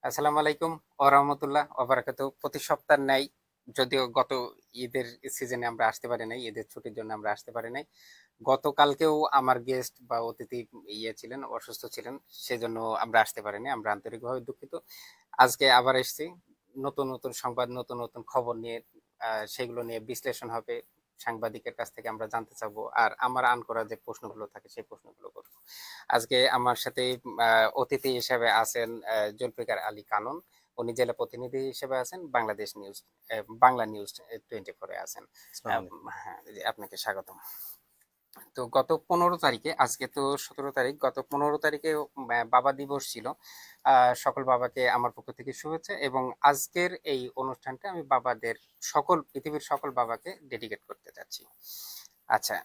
আসসালামু আলাইকুম ওয়া রাহমাতুল্লাহ ওয়া বারাকাতুহু। প্রতি সপ্তাহের ন্যায়, যদিও গত ঈদের সিজনে আমরা আসতে পারি নাই, ঈদের ছুটির জন্য আমরা আসতে পারি নাই। গতকালকেও আমার গেস্ট বা অতিথি ছিলেন, অসুস্থ ছিলেন, সেজন্য আমরা আসতে পারিনি। আমরা আন্তরিকভাবে দুঃখিত। আজকে আবার এসেছি নতুন নতুন সংবাদ, নতুন নতুন খবর নিয়ে। সেগুলো নিয়ে বিশ্লেষণ হবে, সাংবাদিকের কাছ থেকে আমরা জানতে চাবো, আর আমার আন করা যে প্রশ্নগুলো থাকে সেই প্রশ্নগুলো করবো। আজকে আমার সাথে অতিথি হিসেবে আছেন জুলফিকার আলী কানন। উনি জেলা প্রতিনিধি হিসেবে আছেন বাংলাদেশ নিউজ, বাংলা নিউজ 24-এ আছেন। আসসালামু আলাইকুম। হ্যাঁ, জি, আপনাকে স্বাগতম। তো গত 15 তারিখে, আজকে তো 17 তারিখ, গত 15 তারিখে বাবা দিবস ছিল। সকল বাবাকে আমার পক্ষ থেকে শুভেচ্ছা, এবং আজকের এই অনুষ্ঠানটা আমি পৃথিবীর সকল বাবাকে ডেডিকেট করতে যাচ্ছি। আচ্ছা,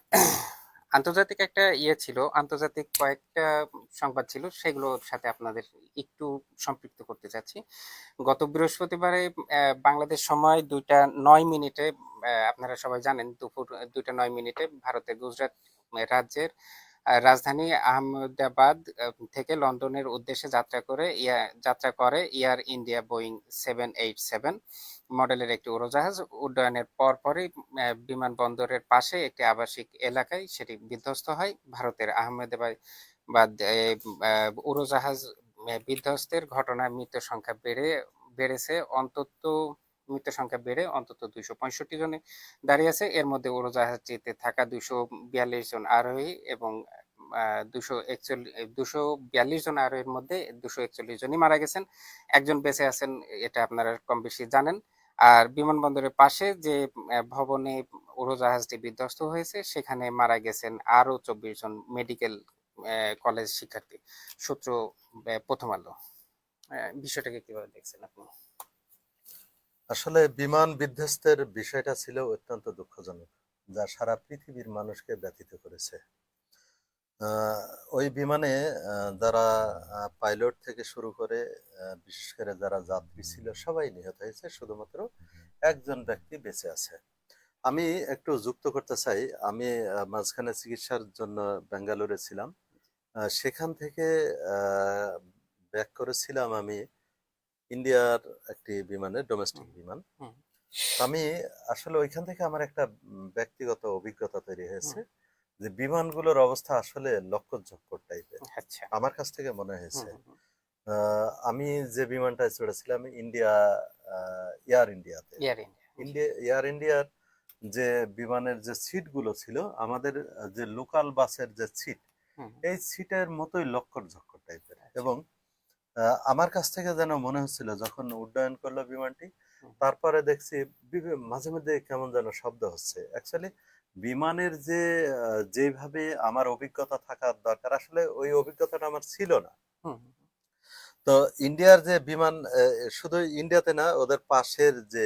আন্তর্জাতিক একটা ছিল, আন্তর্জাতিক কয়েকটা সংবাদ ছিল, সেগুলোর সাথে আপনাদের একটু সম্পৃক্ত করতে চাচ্ছি। গত বৃহস্পতিবারে বাংলাদেশ সময় 2টা 9 মিনিটে, আপনারা সবাই জানেন, দুপুর 2টা 9 মিনিটে ভারতের গুজরাট রাজ্যের রাজধানী আহমেদাবাদ থেকে লন্ডনের উদ্দেশ্যে যাত্রা করে এয়ার ইন্ডিয়া বোয়িং 787 মডেলের একটি উড়োজাহাজ। উড্ডয়নের পরপরই বিমানবন্দরের পাশে একটি আবাসিক এলাকায় সেটি বিধ্বস্ত হয়। ভারতের আহমেদাবাদ উড়োজাহাজ বিধ্বস্তের ঘটনায় বেড়েছে অন্তত মৃত্যুর সংখ্যা বেড়ে অন্তত 265 জনে দাঁড়িয়েছে। এর মধ্যে উড়োজাহাজটিতে থাকা 242 জন আরোহী এবং 242 জন আরোহীর মধ্যে 241 জনই মারা গেছেন। একজন বেঁচে আছেন, এটা আপনারা কম বেশি জানেন। আর বিমানবন্দরের পাশে যে ভবনে উড়োজাহাজটি বিধ্বস্ত হয়েছে, সেখানে মারা গেছেন আরো 24 জন মেডিকেল কলেজ শিক্ষার্থী। সূত্র প্রথম আলো। বিষয়টাকে কিভাবে দেখছেন আপনি? আসলে বিমান বিধ্বস্তের বিষয়টা ছিল অত্যন্ত দুঃখজনক, যা সারা পৃথিবীর মানুষকে ব্যথিত করেছে। আহ, ওই বিমানে যারা পাইলট থেকে শুরু করে বিশেষ করে যারা যাত্রী ছিল সবাই নিহত হয়েছে, শুধুমাত্র একজন ব্যক্তি বেঁচে আছে। আমি একটু যুক্ত করতে চাই, আমি মাঝখানে চিকিৎসার জন্য বেঙ্গালুরে ছিলাম। সেখান থেকে ব্যাক করেছিলাম আমি ইন্ডিয়ার একটি বিমানে, ডোমেস্টিক হুম, বিমান। হুম, তো আমি আসলে ওইখান থেকে আমার একটা ব্যক্তিগত অভিজ্ঞতা তৈরি হুম। হয়েছে যে বিমানগুলোর অবস্থা আসলে লক্ষ্যঝক্কর টাইপের আচ্ছা। আমার কাছ থেকে মনে হুম, হয়েছে। হুম, হুম। আমি যে বিমানটায় চড়েছিলাম ইন্ডিয়া, এয়ার ইন্ডিয়াতে। এয়ার ইন্ডিয়া, জি। এয়ার ইন্ডিয়ার যে বিমানের যে সিটগুলো ছিল, আমাদের যে লোকাল বাসের যে সিট, হুম। এই সিটের মতোই লক্কর ঝক্কর টাইপের। আচ্ছা। এবং আমার কাছ থেকে যেন মনে হচ্ছিল যখন উড্ডয়ন করলো বিমানটি, হুম, তারপরে দেখছি মাঝে মধ্যে কেমন যেন শব্দ হচ্ছে। অ্যাকচুয়ালি বিমানের যে যেভাবে আমার অভিজ্ঞতা থাকার দরকার, আসলে ওই অভিজ্ঞতাটা আমার ছিল না। হুম, তো ইন্ডিয়ার যে বিমান, শুধু ইন্ডিয়াতে না, ওদের পাশের যে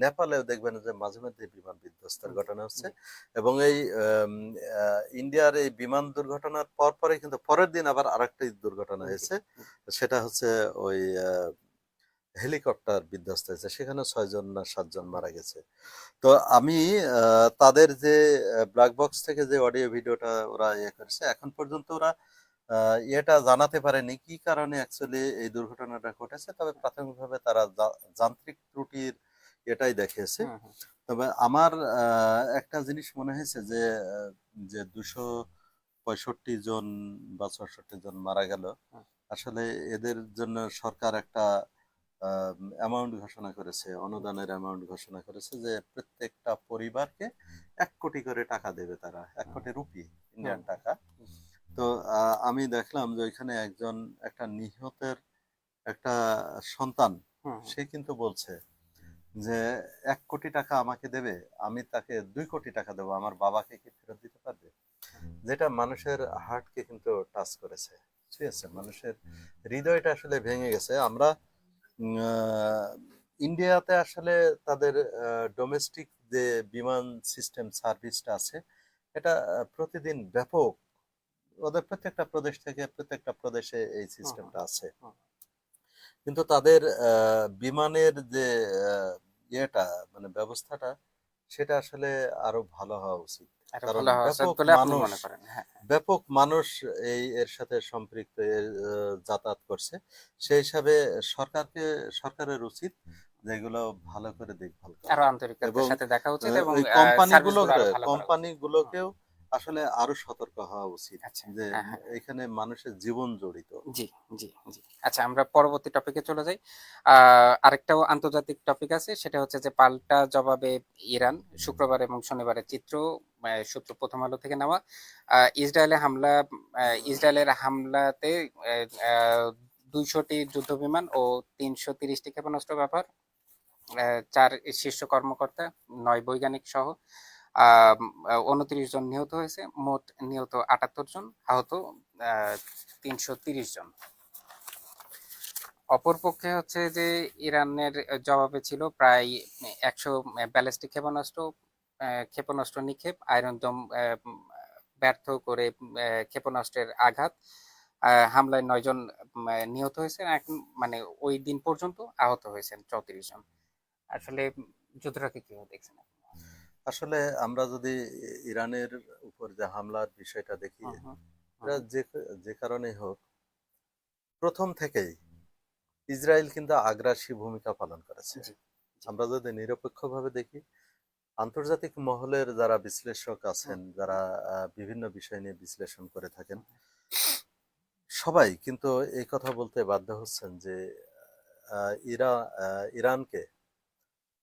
নেপালেও দেখবেন যে মাঝে মধ্যে বিমান বিধ্বস্তের হুম, ঘটনা হচ্ছে। জি। এবং এই ইন্ডিয়ার এই বিমান দুর্ঘটনার পরে কিন্তু পরের দিন আবার আরেকটি দুর্ঘটনা জি। হয়েছে। হুম, সেটা হচ্ছে ওই হেলিকপ্টার বিধ্বস্ত হয়েছে, সেখানে 6 জন না 7 জন হুম, মারা গেছে। তো আমি তাদের যে ব্ল্যাক বক্স থেকে যে অডিও ভিডিওটা ওরা করেছে, এখন পর্যন্ত ওরা এটা জানাতে পারেনি কি কারণে অ্যাকচুয়ালি এই দুর্ঘটনাটা ঘটেছে। তবে প্রাথমিকভাবে তারা যান্ত্রিক ত্রুটির এটাই দেখিয়েছে। হুম, হুম, তবে আমার একটা জিনিস মনে হয়েছে যে যে 265 জন বা 66 জন মারা গেল। হুম, আসলে এদের জন্য সরকার একটা অ্যামাউন্ট ঘোষণা করেছে, অনুদানের অ্যামাউন্ট ঘোষণা করেছে যে প্রত্যেকটা পরিবারকে 1 কোটি করে টাকা দেবে তারা, 1 কোটি রুপি, হুম, ইন্ডিয়ান টাকা। হুম, তো আমি দেখলাম যে ওইখানে একজন, একটা নিহতের একটা সন্তান, হুম, সে কিন্তু বলছে যে 1 কোটি টাকা আমাকে দেবে, আমি তাকে 2 কোটি টাকা দেবো, আমার বাবাকে কি ফেরত দিতে পারবে? যেটা মানুষের হার্টকে কিন্তু টাচ করেছে। ঠিক আছে, মানুষের হৃদয়টা আসলে ভেঙে গেছে। আমরা ইন্ডিয়াতে আসলে তাদের ডোমেস্টিক যে বিমান সিস্টেম সার্ভিসটা আছে, এটা প্রতিদিন ব্যাপক, ওদের প্রত্যেকটা প্রদেশ থেকে প্রত্যেকটা প্রদেশে এই হুম, হুম, সিস্টেমটা আছে। হুম। কিন্তু তাদের বিমানের যে আহ, ইয়েটা, মানে ব্যবস্থাটা, সেটা আসলে আরো ভালো হওয়া উচিত। আরো কারণ ভালো হওয়া উচিত ব্যাপক বলে আপনি মানুষ মনে করেন? হ্যাঁ, ব্যাপক মানুষ এর সাথে সম্পৃক্ত, যাতায়াত করছে। সেই হিসাবে সরকারকে সরকারের উচিত যেগুলো ভালো করে দেখভাল করা আরো আন্তরিকতার এবং সাথে দেখা উচিত এবং ওই সার্ভিস গুলো আরো ভালো করা উচিত। হুম, কোম্পানিগুলোকেও আসলে আরো সতর্ক হওয়া উচিত আচ্ছা, যে হ্যাঁ, হ্যাঁ। এখানে মানুষের জীবন জড়িত। জি, জি, জি। আচ্ছা, আমরা পরবর্তী টপিকে চলে যাই। আরেকটাও আন্তর্জাতিক টপিক আছে, সেটা হচ্ছে যে পাল্টা জবাবে ইরান শুক্রবার এবং শনিবারের চিত্র, সূত্র প্রথম আলো থেকে নেওয়া। ইসরায়েলে হামলা, ইসরায়েলের হামলাতে আহ, আহ, ২০০টি যুদ্ধবিমান ও ৩৩০টি ক্ষেপণাস্ত্র ব্যবহার, ৪ শীর্ষ কর্মকর্তা, ৯ বৈজ্ঞানিক সহ ২৯ জন নিহত হয়েছে। মোট নিহত ৭৮ জন, আহত ৩৩০ জন। অপরপক্ষে হচ্ছে যে ইরানের জবাবে ছিল প্রায় ১০০ ব্যালিস্টিক ক্ষেপণাস্ত্র, ক্ষেপণাস্ত্র নিক্ষেপ, আয়রন ডোম ব্যর্থ করে ক্ষেপণাস্ত্রের আঘাত। হামলায় ৯ জন নিহত হয়েছেন। এখন মানে ওই দিন পর্যন্ত আহত হয়েছেন ৩৪ জন। আসলে যুদ্ধটাকে কিভাবে দেখছেন আপনি? আসলে আমরা যদি ইরানের উপর যে হামলার বিষয়টা দেখি, হুম, হুম, এটা হুম, যে যে কারণেই হোক, প্রথম থেকেই ইসরায়েল কিন্তু আগ্রাসী ভূমিকা পালন করেছে। জি, জি, আমরা যদি নিরপেক্ষভাবে দেখি, আন্তর্জাতিক মহলের যারা বিশ্লেষক হুম, আছেন, যারা হুম, বিভিন্ন বিষয় নিয়ে বিশ্লেষণ করে থাকেন, হুম, সবাই কিন্তু এই কথা বলতে বাধ্য হচ্ছেন যে ইরানকে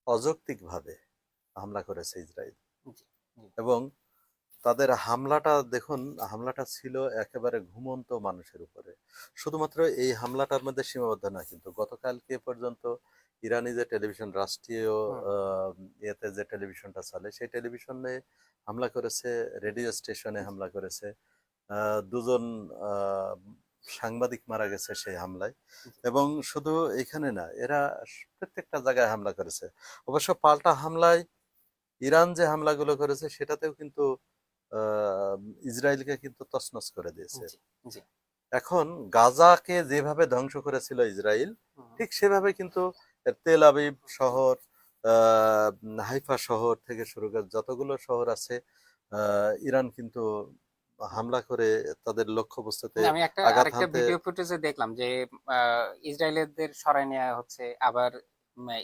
অযৌক্তিকভাবে হামলা করেছে ইসরায়েল। জি, জি, এবং তাদের হামলাটা দেখুন, হামলাটা ছিল একেবারে ঘুমন্ত মানুষের উপরে। শুধুমাত্র এই হামলাটার মধ্যে সীমাবদ্ধ না, কিন্তু গতকালকে পর্যন্ত ইরানি যে টেলিভিশন, রাষ্ট্রীয় হুম, হুম, ইয়েতে যে টেলিভিশনটা চলে, সেই টেলিভিশনে হামলা করেছে, রেডিও স্টেশনে জি, হামলা করেছে। দুজন আহ, সাংবাদিক মারা গেছে সেই হামলায়। জি, এবং শুধু এখানে না, এরা প্রত্যেকটা জায়গায় হামলা করেছে। অবশ্য পাল্টা হামলায় ইরান যে হামলাগুলো করেছে সেটাতেও কিন্তু আহ, ইসরায়েলকে কিন্তু তছনছ করে দিয়েছে। জি, জি, এখন গাজাকে যেভাবে ধ্বংস করেছিল ইসরায়েল, হুম, ঠিক সেভাবে কিন্তু তেল আবিব শহর, আহ, হাইফা শহর থেকে শুরু করে যতগুলো শহর আছে, ইরান কিন্তু হুম। হামলা করে তাদের লক্ষ্যবস্তুতে না, আমি আঘাত আরেকটা হানতে। ভিডিও ফুটেজে দেখলাম যে ইসরায়েলিদের সরায় নেওয়া হচ্ছে, আবার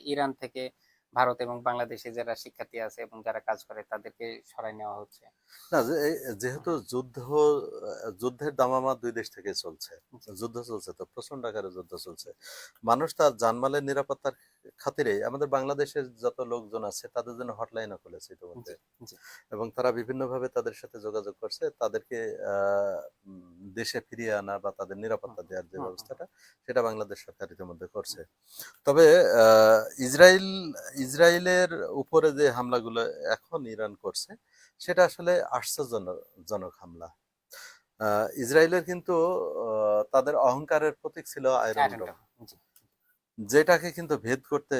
ইরান থেকে ভারত এবং বাংলাদেশে যারা শিক্ষার্থী আছে এবং যারা কাজ করে তাদেরকে সরায় নেওয়া হচ্ছে। না, হুম, যেহেতু যুদ্ধের দামামা দুই দেশ থেকে চলছে, জি, যুদ্ধ চলছে, তো প্রচন্ড আকারে যুদ্ধ চলছে। মানুষ তার জানমালের নিরাপত্তার খাতিরে আমাদের বাংলাদেশের যত লোকজন আছে তাদের জন্য হটলাইনও খুলেছে ইতিমধ্যে। জি, জি, এবং তারা বিভিন্নভাবে তাদের সাথে যোগাযোগ করছে, তাদেরকে আহ, দেশে ফিরিয়ে আনা বা তাদের হুম, নিরাপত্তা হুম, দেওয়ার যে হুম, হুম, ব্যবস্থাটা, সেটা বাংলাদেশ সরকার ইতিমধ্যে করছে। তবে ইসরায়েল ইসরায়েলের উপরে যে হামলাগুলো এখন ইরান করছে, সেটা আসলে আশ্চর্যজনক হামলা। ইসরায়েলের কিন্তু তাদের অহংকারের প্রতীক ছিল আয়রন আয়রন ডোম, ডোম, জি, যেটাকে কিন্তু ভেদ করতে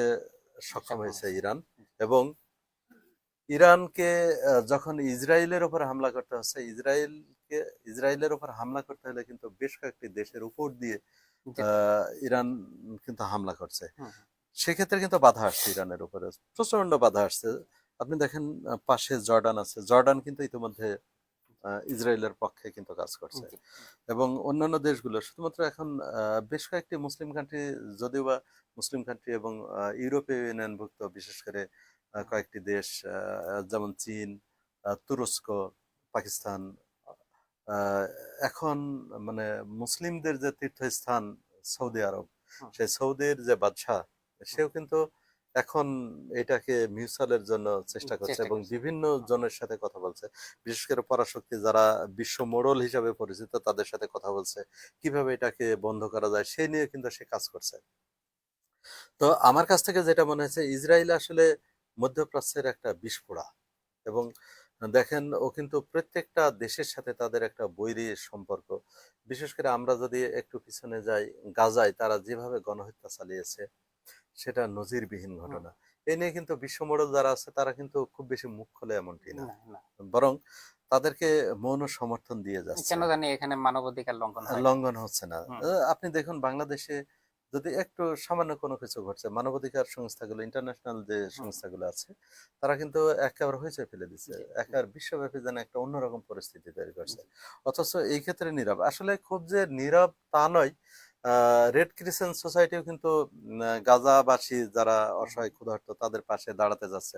সক্ষম সক্ষম হয়েছে হয়েছে। ইরান। এবং ইরানকে যখন ইসরায়েলের উপর হামলা করতে হচ্ছে, ইসরায়েলের উপর হামলা করতে হলে কিন্তু বেশ কয়েকটি দেশের উপর দিয়ে যেতে হয়। ইরান কিন্তু হামলা করছে। হুম, হুম, সেক্ষেত্রে কিন্তু বাধা আসছে ইরানের উপরে, প্রচন্ড বাধা আসছে। আপনি দেখেন, পাশে জর্ডান আছে, জর্ডান কিন্তু ইতিমধ্যে ইসরায়েলের পক্ষে কিন্তু কাজ জি, করছে। জি, এবং অন্যান্য দেশগুলো শুধুমাত্র এখন বেশ কয়েকটি মুসলিম কান্ট্রি, যদিও বা মুসলিম কান্ট্রি এবং ইউরোপীয় ইউনিয়নভুক্ত বিশেষ করে হুম, কয়েকটি দেশ, যেমন চীন, তুরস্ক, পাকিস্তান, আহ, এখন মানে মুসলিমদের যে তীর্থস্থান হুম, সৌদি আরব, হুম, সেই সৌদির যে বাদশাহ, হুম, সেও কিন্তু এখন এটাকে মিউচুয়ালের জন্য হুম, চেষ্টা করছে চেষ্টা এবং করছে। বিভিন্ন হুম, জনের সাথে কথা বলছে। বিশেষ করে পরাশক্তি যারা বিশ্ব মোড়ল হিসাবে পরিচিত, তাদের সাথে কথা বলছে কিভাবে এটাকে বন্ধ করা যায়, সেই নিয়ে কিন্তু সে কাজ করছে। তো আমার কাছ থেকে যেটা মনে হয়েছে, ইসরায়েল আসলে মধ্যপ্রাচ্যের একটা বিস্ফোড়া। এবং দেখেন, ও কিন্তু প্রত্যেকটা দেশের সাথে তাদের একটা বৈরী সম্পর্ক। বিশেষ করে আমরা যদি একটু পিছনে যাই, গাজায় তারা যেভাবে গণহত্যা চালিয়েছে, সেটা নজিরবিহীন হুম, ঘটনা। এ নিয়ে কিন্তু বিশ্ব মোড়ল যারা আছে তারা কিন্তু খুব বেশি মুখ খোলে এমনটি না, না, না। বরং তাদেরকে মৌন সমর্থন দিয়ে যাচ্ছে। কেন জানি এখানে মানবাধিকার লঙ্ঘন হয় না। লঙ্ঘন হচ্ছে না। হুম, আপনি দেখুন বাংলাদেশে যদি একটু সামান্য কোনো কিছু ঘটছে, মানবাধিকার সংস্থাগুলো, ইন্টারন্যাশনাল যে হুম, সংস্থাগুলো আছে, তারা কিন্তু একেবারে হইচই ফেলে দিচ্ছে, জি, একেবারে বিশ্বব্যাপী যেন একটা অন্যরকম পরিস্থিতি তৈরি করছে। জি, অথচ এই ক্ষেত্রে নীরব, আসলে খুব যে নীরব তা নয়। রেড ক্রিসেন্ট সোসাইটিও কিন্তু গাজাবাসী যারা হুম, হুম। অসহায় ক্ষুধার্ত তাদের পাশে দাঁড়াতে যাচ্ছে।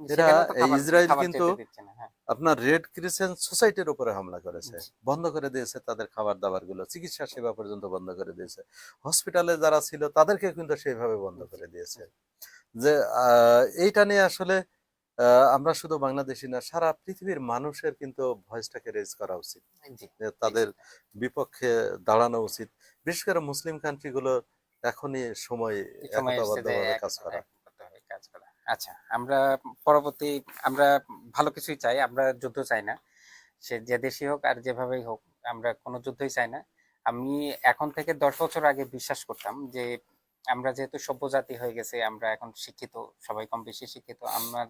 এরা সেখানে তো এই খাবার ইসরায়েল খাবার কিন্তু যেতে দিচ্ছে না। হ্যাঁ, আপনার রেড ক্রিসেন্ট সোসাইটির উপরে হামলা করেছে, জি, বন্ধ করে দিয়েছে তাদের খাবার দাবার গুলো, চিকিৎসা সেবা পর্যন্ত বন্ধ করে দিয়েছে। হসপিটালে যারা ছিল তাদেরকে কিন্তু সেইভাবে বন্ধ জি, করে দিয়েছে। জি, যে এইটা নিয়ে আসলে আমরা শুধু বাংলাদেশি না, সারা পৃথিবীর মানুষের কিন্তু ভয়েসটাকে রেজ করা উচিত, জি, যে জি, তাদের সেটা। বিপক্ষে দাঁড়ানো উচিত। বিশেষ করে মুসলিম কান্ট্রিগুলো এখনই সময় এই সময় এসছে যে একতাবদ্ধভাবে কাজ করা। এক করতে হবে কাজ করা। আচ্ছা, আমরা পরবর্তী আমরা ভালো কিছুই চাই। আমরা যুদ্ধ চাই না। সে যে দেশই হোক আর যেভাবেই হোক, আমরা কোনো যুদ্ধই চাই না। আমি এখন থেকে 10 বছর আগে বিশ্বাস করতাম যে আমরা যেহেতু সভ্য জাতি হয়ে গেছে, আমরা এখন শিক্ষিত, সবাই কম বেশি শিক্ষিত, আমার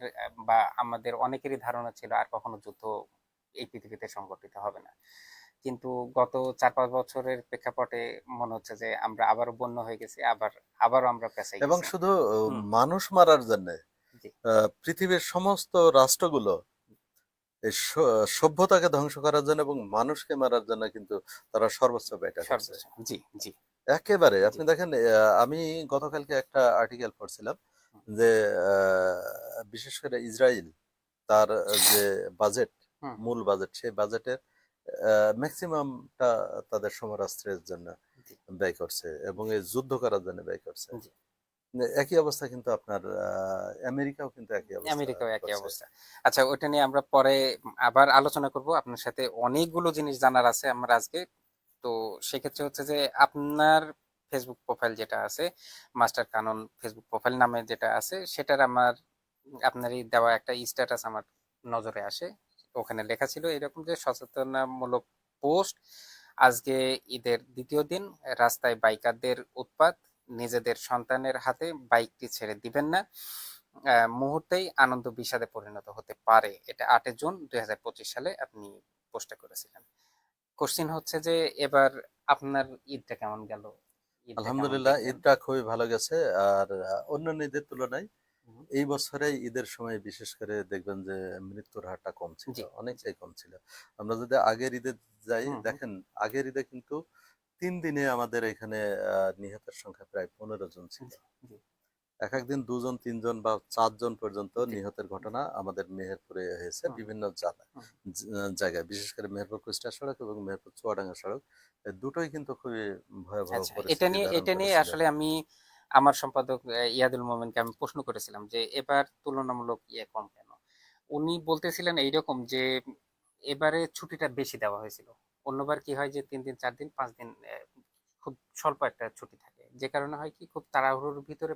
বা আমাদের অনেকেরই ধারণা ছিল আর কখনো যুদ্ধ এই পৃথিবীতে সংঘটিত হবে না। কিন্তু গত 4-5 বছরের প্রেক্ষাপটে মনে হচ্ছে যে আমরা আবারও বন্য হয়ে গেছি, আবারও আমরা পেঁচাই এবং গেছি। শুধু হুম, মানুষ মারার জন্য জি, পৃথিবীর সমস্ত রাষ্ট্রগুলো এই সভ্যতাকে ধ্বংস করার জন্য এবং মানুষকে মারার জন্য কিন্তু তারা সর্বোচ্চ ব্যয়টা করছে। সর্বোচ্চ। জি, জি, একেবারে জি, আপনি দেখেন, আমি গতকালকে একটা আর্টিকেল পড়ছিলাম হুম, যে বিশেষ করে ইসরায়েল তার যে বাজেট, হুম, হুম, মূল বাজেট, সেই বাজেটের ম্যাক্সিমামটা তাদের সমরাস্ত্রের জন্য জি, ব্যয় করছে এবং এই যুদ্ধ করার জন্য ব্যয় করছে। জি। একই অবস্থা কিন্তু আপনার আমেরিকাও কিন্তু একই অবস্থা আমেরিকাও একই করছে। অবস্থা। আচ্ছা, ওইটা নিয়ে আমরা পরে আবার আলোচনা করব। আপনার সাথে অনেকগুলো জিনিস জানার আছে আমার আজকে। তো সেক্ষেত্রে হচ্ছে যে আপনার ফেসবুক প্রোফাইল যেটা আছে, মাস্টার কানন ফেসবুক প্রোফাইল নামে যেটা আছে, সেটার আমার আপনার এই দেওয়া একটা স্ট্যাটাস আমার নজরে আসে। ওখানে লেখা ছিল এরকম যে সচেতনামূলক পোস্ট, আজকে ঈদের দ্বিতীয় দিন, রাস্তায় বাইকারদের উৎপাত, নিজেদের সন্তানের হাতে বাইকটি ছেড়ে দিবেন না, মুহূর্তেই আনন্দ বিষাদে পরিণত হতে পারে। এটা 8 জুন 2025 সালে আপনি পোস্টটা করেছিলেন। কোশ্চিন হচ্ছে যে এবার আপনার ঈদটা কেমন গেল? ঈদটা কেমন আলহামদুলিল্লাহ, দেখলেন? ঈদটা খুবই ভালো গেছে। আর অন্যান্য ঈদের তুলনায় হুম, এই বছরে ঈদের সময় বিশেষ করে দেখবেন যে মৃত্যুর হারটা কম ছিল, জি, জি। অনেকটাই কম ছিল। আমরা যদি আগের ঈদে যাই, হুম, হুম, দেখেন আগের ঈদে কিন্তু 3 দিনে আমাদের এখানে নিহতের সংখ্যা প্রায় 15 জন ছিল। জি, জি, এক একদিন 2 জন 3 জন বা 4 জন পর্যন্ত জি, নিহতের ঘটনা আমাদের মেহেরপুরে হয়েছে হুম, হুম, বিভিন্ন জায়গায়। হুম, জায়গায় বিশেষ করে মেহেরপুর কুষ্টিয়া সড়ক এবং মেহেরপুর চুয়াডাঙ্গা সড়ক, এই দুটোই কিন্তু খুবই ভয়াবহ আচ্ছা, এটা পরিস্থিতি নিয়ে ধারণ এটা নিয়ে করেছিল। আসলে আমি আমার সম্পাদক ইয়াদুল মোমেনকে আমি প্রশ্ন করেছিলাম যে এবার তুলনামূলক কম কেন? উনি বলতেছিলেন এইরকম যে এবারে ছুটিটা বেশি দেওয়া হয়েছিল। অন্যবার কি হয় যে 3 দিন 4 দিন 5 দিন খুব স্বল্প একটা ছুটি থাকে, যে কারণে হয় কি খুব তাড়াহুড়োর ভিতরে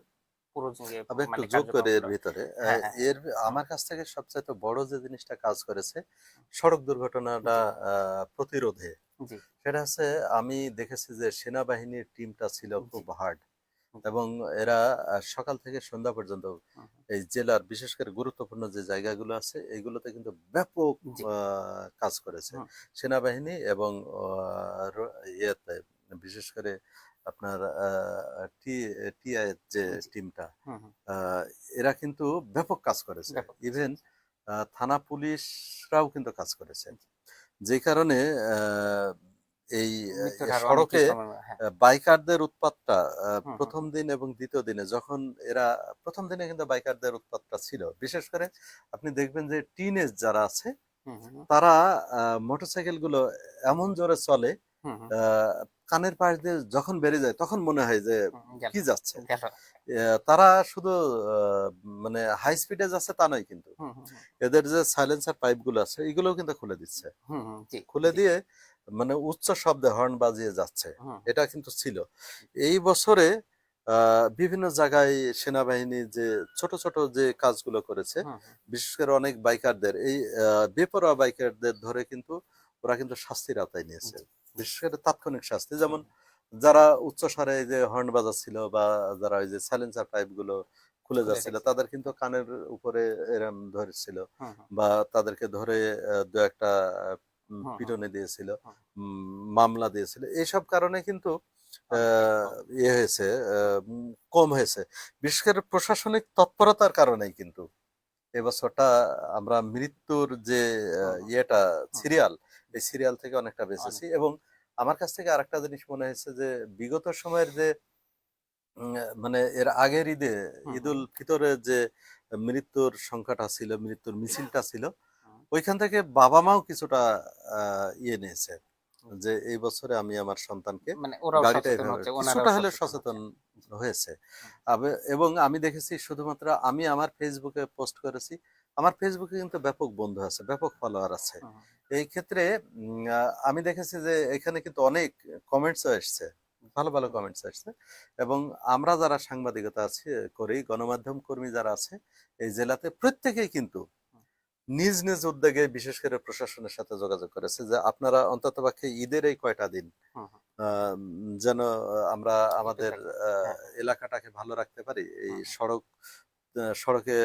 পুরো আমি একটু মানে যোগ করি এর কার্যক্রমগুলো। ভিতরে। হ্যাঁ, হ্যাঁ, হ্যাঁ। এর হুম, আমার কাছ থেকে সবচাইতে বড় যে জিনিসটা কাজ করেছে সড়ক দুর্ঘটনাটা জি, প্রতিরোধে, জি, সেটা হচ্ছে আমি দেখেছি যে সেনাবাহিনীর টিমটা ছিল জি, খুব হার্ড। জি, এবং এরা সকাল থেকে সন্ধ্যা পর্যন্ত হুম, এই জেলার বিশেষ করে গুরুত্বপূর্ণ যে জায়গাগুলো আছে এগুলোতে কিন্তু ব্যাপক হুম, জি, কাজ করেছে হুম, সেনাবাহিনী এবং ইয়েতে বিশেষ করে আপনার টিআই যে জি, টিমটা, হুম, হুম, আহ, এরা কিন্তু ব্যাপক কাজ করেছে। ব্যাপক কাজ ইভেন করেছে। থানা পুলিশরাও কিন্তু কাজ করেছে, জি, যে কারণে আহ, এই মৃত্যুর হার অনেকই সড়কে কমে, হ্যাঁ। বাইকারদের উৎপাতটা হুম, হুম, প্রথম দিন এবং দ্বিতীয় দিনে যখন এরা, প্রথম দিনে কিন্তু বাইকারদের উৎপাতটা ছিল, বিশেষ করে আপনি দেখবেন যে টিনেজ যারা আছে হুম, হুম, হুম, তারা মোটরসাইকেল গুলো এমন জোরে চলে, হুম, হুম, আহ, কানের পাশ দিয়ে যখন বেরিয়ে যায় তখন মনে হয় যে গেল, কি যাচ্ছে। গেল। তারা শুধু মানে হাই স্পিডে যাচ্ছে তা নয় কিন্তু, হুম, হুম, হুম, এদের যে সাইলেন্সার পাইপ গুলো আছে এগুলোও কিন্তু খুলে দিচ্ছে, হুম, হুম, জি, খুলে জি, দিয়ে মানে উচ্চ শব্দে হর্ন বাজিয়ে যাচ্ছে। হুম, এটা কিন্তু ছিল এই বছরে বিভিন্ন জায়গায় সেনাবাহিনী যে ছোট ছোট যে কাজগুলো করেছে, হুম, হুম, বিশেষ করে অনেক বাইকারদের এই বেপরোয়া বাইকারদের ধরে কিন্তু ওরা কিন্তু শাস্তির আওতায় নিয়েছে, জি, জি, বিশেষ করে তাৎক্ষণিক শাস্তি। হুম, যেমন যারা উচ্চ স্বরে এই যে হর্ন বাজাচ্ছিল বা যারা ওই যে সাইলেন্সার পাইপ গুলো খুলে খুলে যাচ্ছিল রেখেছিল। তাদের কিন্তু কানের উপরে এরম ধরেছিল হুম, হুম, বা তাদেরকে ধরে দু একটা হুম, হুম, পিটনে দিয়েছিল, হুম, মামলা দিয়েছিল। এইসব কারণে কিন্তু অনেকেই ইয়ে হয়েছে, কম হয়েছে, বিশেষ করে প্রশাসনিক তৎপরতার কারণেই। কিন্তু এবছরটা আমরা মৃত্যুর যে হুম হুম ইয়েটা হুম, সিরিয়াল, এই সিরিয়াল থেকে অনেকটা অনেক। বেঁচেছি। এবং আমার কাছ থেকে আরেকটা জিনিস মনে হয়েছে যে বিগত সময়ের যে মানে এর আগের ঈদে, হুম ঈদ হুম উল ফিতরের যে মৃত্যুর সংখ্যাটা ছিল, মৃত্যুর মিছিলটা ছিল, হুম, ওইখান থেকে বাবা মাও কিছুটা ইয়ে নিয়েছে, হুম। যে এই বছরে আমি আমার সন্তানকে মানে ওরাও গাড়িটা সচেতন এভাবে, হচ্ছে, ওনারাও কিছুটা হলে সচেতন সচেতন হচ্ছে। জি। হয়েছে। হুম এবং আমি দেখেছি, শুধুমাত্র আমি আমার ফেসবুকে পোস্ট করেছি, আমার ফেসবুকে কিন্তু ব্যাপক বন্ধু আছে, ব্যাপক ফলোয়ার আছে। হুম এই ক্ষেত্রে আমি দেখেছি যে এখানে কিন্তু অনেক কমেন্টসও এসছে, ভালো ভালো হুম কমেন্টস আসছে। এবং আমরা যারা সাংবাদিকতা আছে করি, গণমাধ্যম কর্মী যারা আছে এই জেলাতে, প্রত্যেকেই কিন্তু হুম নিজ নিজ উদ্যোগে, বিশেষ করে প্রশাসনের সাথে যোগাযোগ করেছে যে আপনারা অন্ততপক্ষে ঈদের এই কয়টা দিন হুম হুম, যেন আমরা একটু আমাদের দেখেন। আহ, হ্যাঁ হ্যাঁ। এলাকাটাকে ভালো রাখতে পারি, এই হুম হুম সড়কে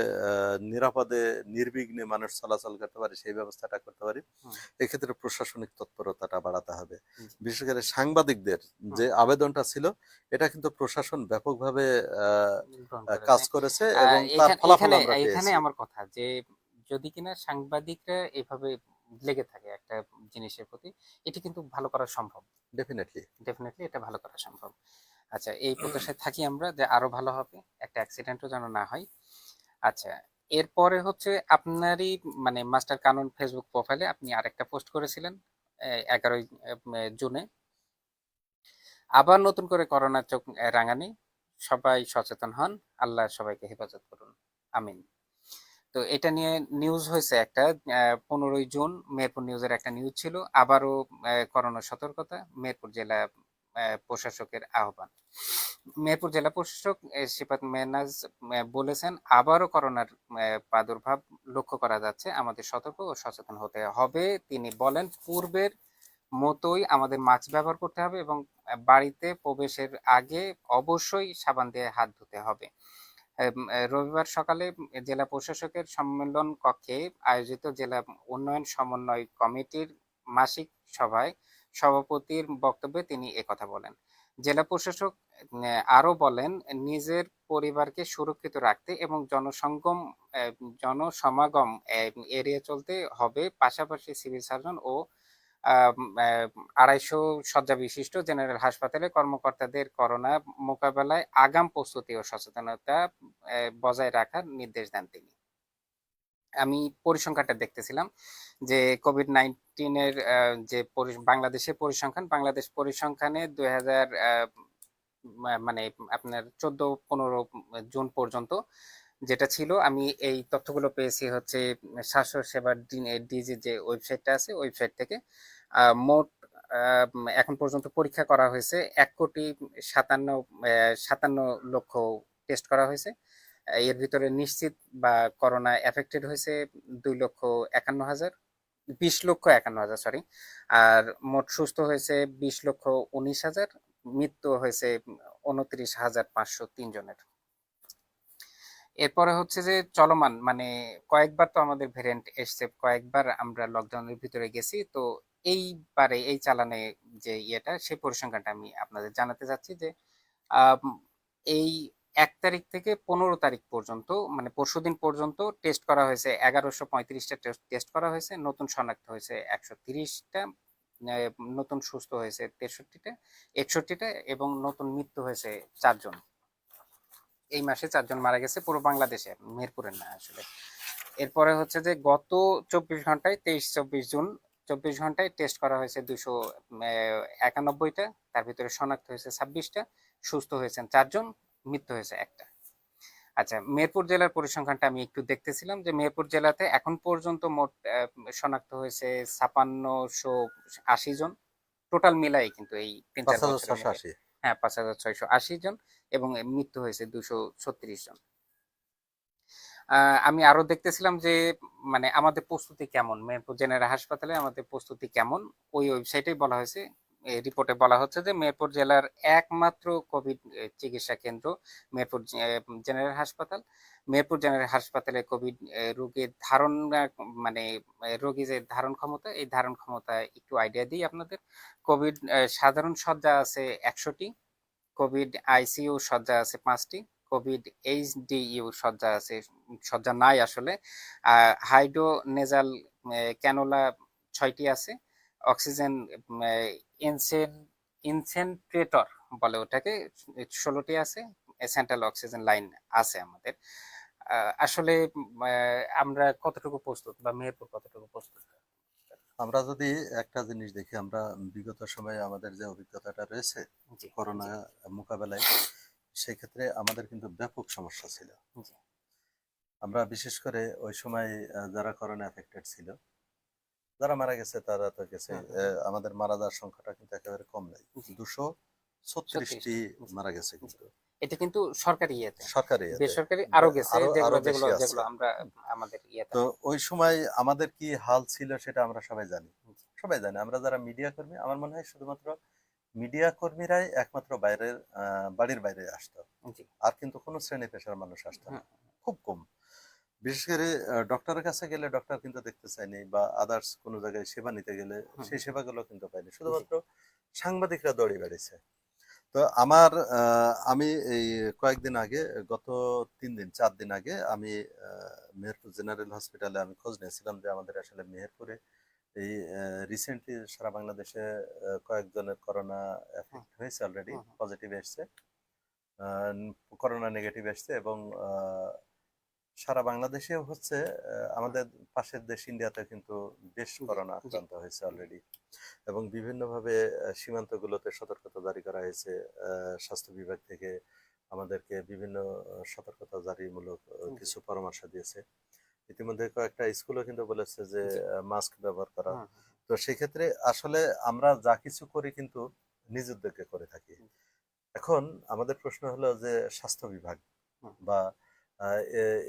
নিরাপদে নির্বিঘ্নে মানুষ চলাচল করতে পারে, সেই ব্যবস্থাটা করতে পারি। হুম, এক্ষেত্রে প্রশাসনিক তৎপরতাটা বাড়াতে হবে। জি। বিশেষ করে সাংবাদিকদের হুম যে হুম, আবেদনটা ছিল, এটা কিন্তু প্রশাসন ব্যাপকভাবে আহ, গ্রহণ কাজ করেছে। করেছে এবং তার এখানে ফলাফল এখানে আমরা এখানে পেয়েছি। আমার কথা যে যদি কিনা সাংবাদিকরা এভাবে লেগে থাকে একটা জিনিসের প্রতি, এটি কিন্তু ভালো করা সম্ভব। ডেফিনেটলি। ডেফিনেটলি এটা ভালো করা সম্ভব। আচ্ছা, এই প্রত্যাশায় থাকি আমরা যে আরো ভালো হবে, একটা অ্যাক্সিডেন্টও যেন না হয়। আচ্ছা, এরপরে হচ্ছে আপনারই মানে মাস্টার কানুন ফেসবুক প্রোফাইলে আপনি আরেকটা পোস্ট করেছিলেন 11ই জুনে। আবার নতুন করে করোনার চোখ রাঙানি, সবাই সচেতন হন, আল্লাহ সবাইকে হেফাজত করুন, আমিন। তো এটা নিয়ে নিউজ হয়েছে একটা, 15ই জুন মেহেরপুর নিউজের একটা নিউজ ছিল, আবারও করোনা সতর্কতা, মেহেরপুর জেলা প্রশাসকের আহ্বান। মেহেরপুর জেলা প্রশাসক সিফাত মেহনাজ বলেছেন, আবারও করোনার প্রাদুর্ভাব লক্ষ্য করা যাচ্ছে, আমাদের সতর্ক ও সচেতন হতে হবে। তিনি বলেন, পূর্বের মতোই আমাদের মাস্ক ব্যবহার করতে হবে এবং বাড়িতে প্রবেশের আগে অবশ্যই সাবান দিয়ে হাত ধুতে হবে। রবিবার সকালে জেলা প্রশাসকের সম্মেলন কক্ষে আয়োজিত জেলা উন্নয়ন সমন্বয় কমিটির মাসিক সভায় সভাপতির বক্তব্যে তিনি একথা বলেন। জেলা প্রশাসক আরো বলেন, নিজের পরিবারকে সুরক্ষিত রাখতে এবং জনসমাগম এড়িয়ে চলতে হবে। পাশাপাশি সিভিল সার্জন ও 250 শয্যা বিশিষ্ট জেনারেল হাসপাতালে কর্মকর্তাদের করোনা মোকাবেলায় আগাম প্রস্তুতি ও সচেতনতা বজায় রাখার নির্দেশ দেন তিনি। আমি পরিসংখ্যানটা দেখতেছিলাম যে কোভিড-19 যে বাংলাদেশের পরিসংখ্যান, বাংলাদেশ পরিসংখ্যানে 2000 মানে আপনার 14-15 জুন পর্যন্ত যেটা ছিল, আমি এই তথ্যগুলো পেয়েছি হচ্ছে স্বাস্থ্য সেবার ডিজি যে ওয়েবসাইটটা আছে, ওয়েবসাইট থেকে। মোট এখন পর্যন্ত পরীক্ষা করা হয়েছে 1,57,57,00,000 টেস্ট করা হয়েছে। এর ভিতরে নিশ্চিত বা করোনা এফেক্টেড হয়েছে 2,51,000, 20,51,000 সরি। আর মোট সুস্থ হয়েছে 20,19,000, মৃত্যু হয়েছে 29,503 জনের। এরপরে হচ্ছে যে চলমান মানে কয়েকবার তো আমাদের ভেরিয়েন্ট এসছে, কয়েকবার আমরা লকডাউনের ভিতরে গেছি, তো এইবারে এই চালানে যে ইয়েটা, সেই পরিসংখ্যানটা আমি আপনাদের জানাতে চাচ্ছি যে আম, এই 1 তারিখ থেকে 15 তারিখ পর্যন্ত, মানে পরশুদিন পর্যন্ত টেস্ট করা হয়েছে 1135টা টেস্ট করা হয়েছে, নতুন শনাক্ত হয়েছে 130টা, নতুন সুস্থ হয়েছে 61টা এবং নতুন মৃত্যু হয়েছে 4 জন। এই মাসে 4 জন মারা গেছে পুরো বাংলাদেশে, মেহেরপুরের না আসলে। এরপরে হচ্ছে যে গত 24 ঘন্টায়, 23-24 জুন, 24 ঘন্টায় টেস্ট করা হয়েছে 291টা, তার ভিতরে শনাক্ত হয়েছে 26টা, সুস্থ হয়েছেন 4 জন, মৃত্যু হয়েছে একটা। আচ্ছা, মেহেরপুর জেলার পরিসংখ্যানটা আমি একটু দেখতেছিলাম যে মেহেরপুর জেলাতে এখন পর্যন্ত মোট শনাক্ত হয়েছে 5680 জন, টোটাল মিলাই কিন্তু এই তিন পাঁচ চার হাজার বছরে ছশো মিলে। আশি হ্যাঁ, 5680 জন, এবং মৃত্যু হয়েছে 236 জন। আমি আরো দেখতেছিলাম যে মানে আমাদের প্রস্তুতি কেমন, মেহেরপুর জেনারেল হাসপাতালে আমাদের প্রস্তুতি কেমন। ওই ওয়েবসাইটেই বলা হয়েছে, রিপোর্টে বলা হচ্ছে যে মেহেরপুর জেলার একমাত্র কোভিড চিকিৎসা কেন্দ্র মেহেরপুর জেনারেল হাসপাতাল। মেহেরপুর জেনারেল হাসপাতালে কোভিড রোগীর ধারণ মানে রোগী যে ধারণ ক্ষমতা, এই ধারণ ক্ষমতা একটু আইডিয়া দিই আপনাদের। কোভিড সাধারণ শয্যা আছে 100টি, কোভিড আইসিইউ শয্যা আছে 5টি, কোভিড এইচডিইউ শয্যা আছে, শয্যা নাই আসলে, হাইড্রো নেজাল ক্যানোলা 6টি আছে, অক্সিজেন ইনসেন ইনসেন্ট্রেটর বলে ওটাকে 16টি আছে, সেন্ট্রাল অক্সিজেন লাইন আছে আমাদের। আসলে আমরা কতটুকু প্রস্তুত বা মেহেরপুর কতটুকু প্রস্তুত? আমরা যদি একটা জিনিস দেখি, আমরা বিগত সময়ে আমাদের যে অভিজ্ঞতাটা রয়েছে জি করোনা জি মোকাবেলায়, সেই ক্ষেত্রে আমাদের কিন্তু ব্যাপক সমস্যা ছিল। জি আমরা বিশেষ করে ওই সময় যারা করোনা এফেক্টেড ছিল, যারা মারা গেছে তারা তো গেছে, হুম হুম আমাদের মারা যাওয়ার সংখ্যাটা কিন্তু একেবারে কম নাই, জি 236টি 36টি মারা গেছে জি। কিন্তু এটা কিন্তু সরকারি ইয়েতে, সরকারি ইয়েতে। বেসরকারি আরো গেছে, আরো যেগুলো আরো যেগুলো বেশি যেগুলো আছে। আমরা আমাদের ইয়েতে তো নাই। ওই সময় আমাদের কি হাল ছিল সেটা আমরা সবাই জানি। জি সবাই জানি, আমরা যারা মিডিয়া কর্মী, আমার মনে হয় শুধুমাত্র মিডিয়া কর্মীরাই একমাত্র বাইরের বাড়ির বাইরে আসতো, জি আর কিন্তু কোনো শ্রেণী পেশার মানুষ আসতো হুম না, খুব কম। বিশেষ করে ডক্টরের কাছে গেলে ডক্টর কিন্তু দেখতে চায়নি, বা আদার্স কোনো জায়গায় সেবা নিতে গেলে হুম সেই সেবাগুলো কিন্তু পাইনি, জি শুধুমাত্র সাংবাদিকরা দৌড়ে বেড়েছে। তো আমার আমি এই কয়েকদিন আগে, গত 3 দিন 4 দিন আগে আমি মেহেরপুর জেনারেল হসপিটালে আমি খোঁজ নিয়েছিলাম যে আমাদের আসলে মেহেরপুরে এই রিসেন্টলি সারা বাংলাদেশে কয়েকজনের করোনা হুম এফেক্ট হয়েছে, অলরেডি হুম পজিটিভ এসছে, করোনা নেগেটিভ এসছে, এবং সারা বাংলাদেশেও হচ্ছে। হুম আমাদের পাশের দেশ ইন্ডিয়াতে কিন্তু বেশ জি করোনা জি আক্রান্ত হয়েছে অলরেডি, এবং বিভিন্নভাবে সীমান্তগুলোতে সতর্কতা জারি করা হয়েছে স্বাস্থ্য বিভাগ থেকে, আমাদেরকে বিভিন্ন সতর্কতা জারিমূলক জি কিছু পরামর্শ দিয়েছে। ইতিমধ্যে কয়েকটা স্কুলও কিন্তু বলেছে যে জি মাস্ক ব্যবহার করা। হুম তো সেক্ষেত্রে আসলে আমরা যা কিছু করি কিন্তু নিজ উদ্যোগে করে থাকি। হুম এখন আমাদের প্রশ্ন হলো যে স্বাস্থ্য বিভাগ হুম বা